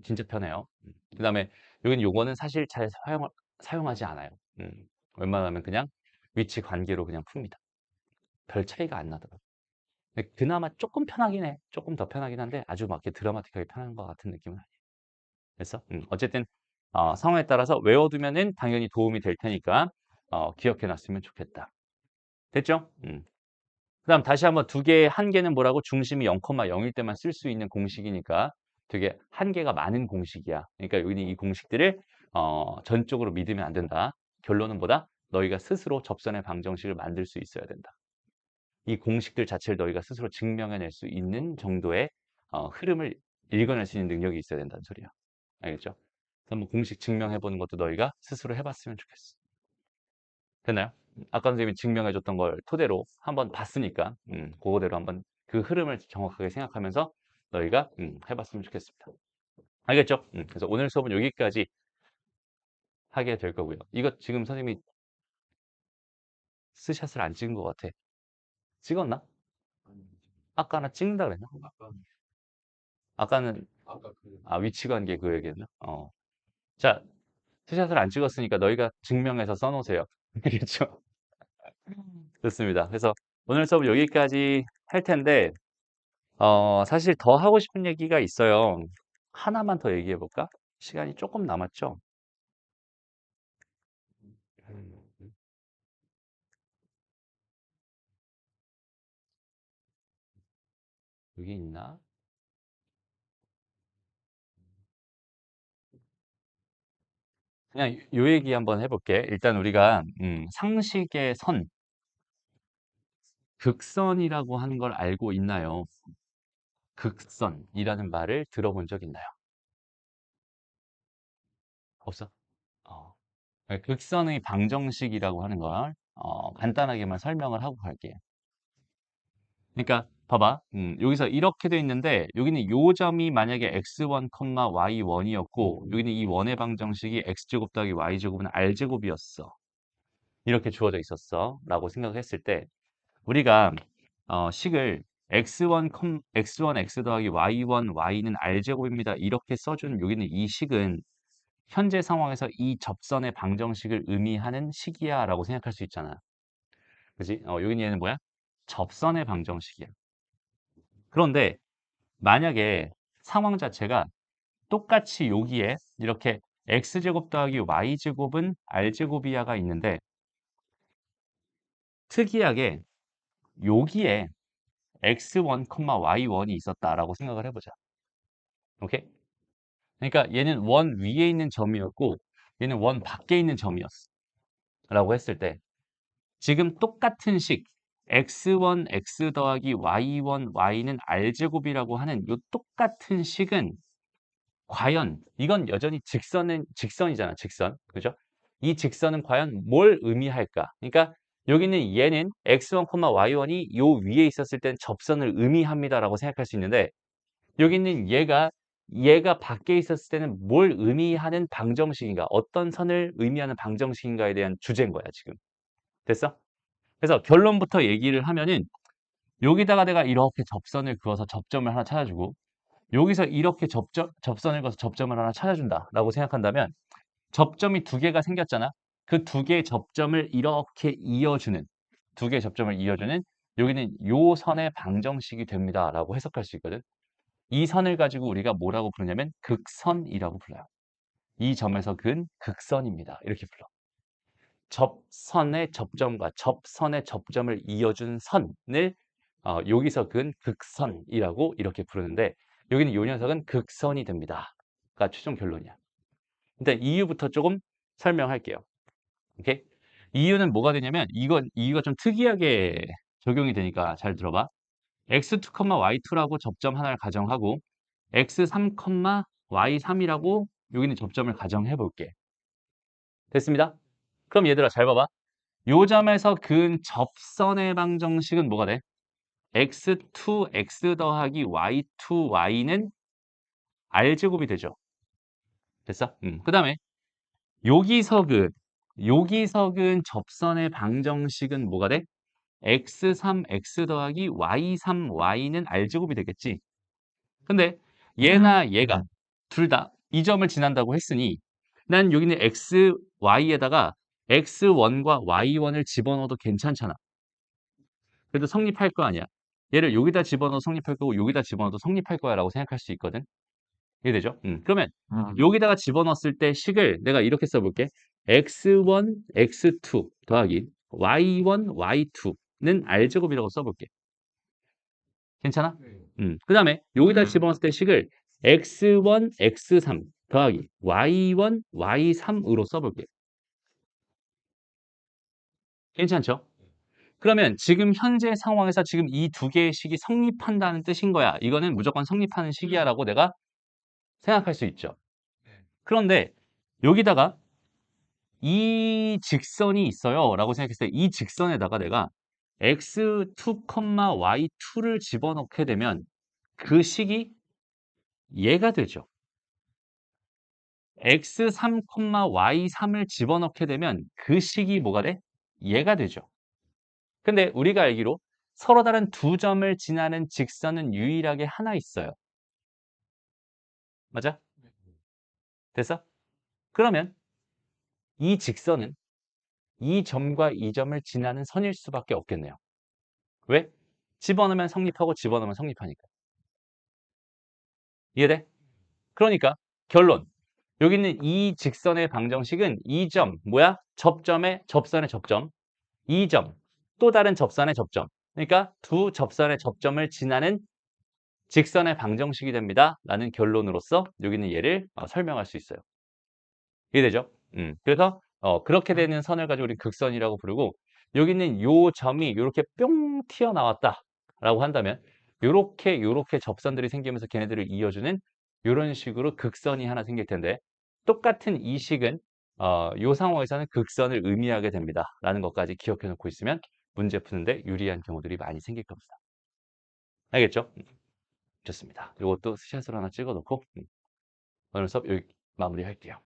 진짜 편해요. 그 다음에 여기는 요거는 사실 잘 사용하지 않아요. 웬만하면 그냥 위치 관계로 그냥 풉니다. 별 차이가 안 나더라고요. 근데 그나마 조금 편하긴 해. 조금 더 편하긴 한데 아주 막 이렇게 드라마틱하게 편한 것 같은 느낌은 아니에요. 그래서 어쨌든 상황에 따라서 외워두면은 당연히 도움이 될 테니까 기억해 놨으면 좋겠다. 됐죠? 그다음 다시 한번 두 개의 한계는 뭐라고? 중심이 0,0일 때만 쓸 수 있는 공식이니까 되게 한계가 많은 공식이야. 그러니까 여기는 이 공식들을 전적으로 믿으면 안 된다. 결론은 뭐다? 너희가 스스로 접선의 방정식을 만들 수 있어야 된다. 이 공식들 자체를 너희가 스스로 증명해낼 수 있는 정도의 흐름을 읽어낼 수 있는 능력이 있어야 된다는 소리야. 알겠죠? 그래서 한번 공식 증명해보는 것도 너희가 스스로 해봤으면 좋겠어. 됐나요? 아까 선생님이 증명해줬던 걸 토대로 한번 봤으니까 그거대로 한번 그 흐름을 정확하게 생각하면서 너희가 해봤으면 좋겠습니다. 알겠죠? 그래서 오늘 수업은 여기까지 하게 될 거고요. 이거 지금 선생님이 스샷을 안 찍은 것 같아. 찍었나? 아까 하나 찍는다 그랬나? 아까는 아까 그 위치관계 그 얘기했나? 자, 스샷을 안 찍었으니까 너희가 증명해서 써놓으세요. 알겠죠? 좋습니다. 그래서 오늘 수업 여기까지 할 텐데 사실 더 하고 싶은 얘기가 있어요. 하나만 더 얘기해 볼까? 시간이 조금 남았죠? 음, 여기 있나? 그냥 요 얘기 한번 해볼게. 일단 우리가 상식의 선, 극선이라고 하는 걸 알고 있나요? 극선이라는 말을 들어본 적 있나요? 없어? 어. 극선의 방정식이라고 하는 걸 간단하게만 설명을 하고 갈게요. 그러니까 봐봐. 여기서 이렇게 돼 있는데 여기는 요 점이 만약에 x1, y1이었고 여기는 이 원의 방정식이 x제곱 더하기 y제곱은 r제곱이었어. 이렇게 주어져 있었어. 라고 생각을 했을 때 우리가 식을 x1, x1, x 더하기 y1, y는 r제곱입니다. 이렇게 써준 여기는 이 식은 현재 상황에서 이 접선의 방정식을 의미하는 식이야 라고 생각할 수 있잖아. 그지? 여기는 얘는 뭐야? 접선의 방정식이야. 그런데 만약에 상황 자체가 똑같이 여기에 이렇게 x제곱 더하기 y제곱은 r제곱이야가 있는데 특이하게 여기에 x1, y1이 있었다라고 생각을 해보자. 오케이? 그러니까 얘는 원 위에 있는 점이었고 얘는 원 밖에 있는 점이었어. 라고 했을 때 지금 똑같은 식 x1, x 더하기 y1, y는 r제곱이라고 하는 이 똑같은 식은 과연 이건 여전히 직선이잖아. 직선. 그죠? 이 직선은 과연 뭘 의미할까? 그러니까 여기는 얘는 x1, y1이 요 위에 있었을 땐 접선을 의미합니다라고 생각할 수 있는데 여기는 얘가 밖에 있었을 때는 뭘 의미하는 방정식인가? 어떤 선을 의미하는 방정식인가에 대한 주제인 거야, 지금. 됐어? 그래서 결론부터 얘기를 하면은 여기다가 내가 이렇게 접선을 그어서 접점을 하나 찾아주고 여기서 이렇게 접선을 그어서 접점을 하나 찾아준다라고 생각한다면 접점이 두 개가 생겼잖아. 그 두 개의 접점을 이렇게 이어주는 두 개의 접점을 이어주는 여기는 요 선의 방정식이 됩니다라고 해석할 수 있거든. 이 선을 가지고 우리가 뭐라고 부르냐면 극선이라고 불러요. 이 점에서 그은 극선입니다. 이렇게 불러. 접선의 접점과 접선의 접점을 이어준 선을 여기서 그은 극선이라고 이렇게 부르는데 여기는 요 녀석은 극선이 됩니다.가 최종 결론이야. 일단 이유부터 조금 설명할게요. 오케이? 이유는 뭐가 되냐면 이유가 좀 특이하게 적용이 되니까 잘 들어봐. x2, y2라고 접점 하나를 가정하고 x3, y3이라고 여기는 접점을 가정해 볼게. 됐습니다. 그럼 얘들아 잘 봐봐. 요 점에서 그은 접선의 방정식은 뭐가 돼? x2, x 더하기 y2, y는 r제곱이 되죠. 됐어? 그 다음에 여기서 그은 접선의 방정식은 뭐가 돼? x3, x 더하기 y3, y는 r제곱이 되겠지. 근데 얘나 얘가 둘 다 이 점을 지난다고 했으니 난 여기는 x, y에다가 x1과 y1을 집어넣어도 괜찮잖아. 그래도 성립할 거 아니야. 얘를 여기다 집어넣어도 성립할 거고 여기다 집어넣어도 성립할 거야 라고 생각할 수 있거든. 이해되죠? 그러면 여기다가 집어넣었을 때 식을 내가 이렇게 써볼게. x1, x2 더하기 y1, y2는 r제곱이라고 써볼게. 괜찮아? 네. 그 다음에 여기다 집어넣었을 때 식을 x1, x3 더하기 y1, y3으로 써볼게. 괜찮죠? 그러면 지금 현재 상황에서 지금 이 두 개의 식이 성립한다는 뜻인 거야. 이거는 무조건 성립하는 식이야라고 내가 생각할 수 있죠. 네. 그런데 여기다가 이 직선이 있어요 라고 생각했을 때 이 직선에다가 내가 x2, y2를 집어넣게 되면 그 식이 얘가 되죠. x3, y3을 집어넣게 되면 그 식이 뭐가 돼? 얘가 되죠. 근데 우리가 알기로 서로 다른 두 점을 지나는 직선은 유일하게 하나 있어요. 맞아? 네. 됐어? 그러면 이 직선은 이 점과 이 점을 지나는 선일 수밖에 없겠네요. 왜? 집어넣으면 성립하고 집어넣으면 성립하니까. 이해돼? 그러니까 결론. 여기 있는 이 직선의 방정식은 이 점, 뭐야? 접선의 접점. 이 점, 또 다른 접선의 접점. 그러니까 두 접선의 접점을 지나는 직선의 방정식이 됩니다. 라는 결론으로서 여기는 얘를 설명할 수 있어요. 이해되죠? 그래서 그렇게 되는 선을 가지고 우리 극선이라고 부르고 여기 있는 요 점이 이렇게 뿅 튀어나왔다라고 한다면 요렇게 접선들이 생기면서 걔네들을 이어주는 이런 식으로 극선이 하나 생길 텐데 똑같은 이 식은 요 상황에서는 극선을 의미하게 됩니다. 라는 것까지 기억해 놓고 있으면 문제 푸는데 유리한 경우들이 많이 생길 겁니다. 알겠죠? 좋습니다. 이것도 스샷으로 하나 찍어 놓고 오늘 수업 여기 마무리할게요.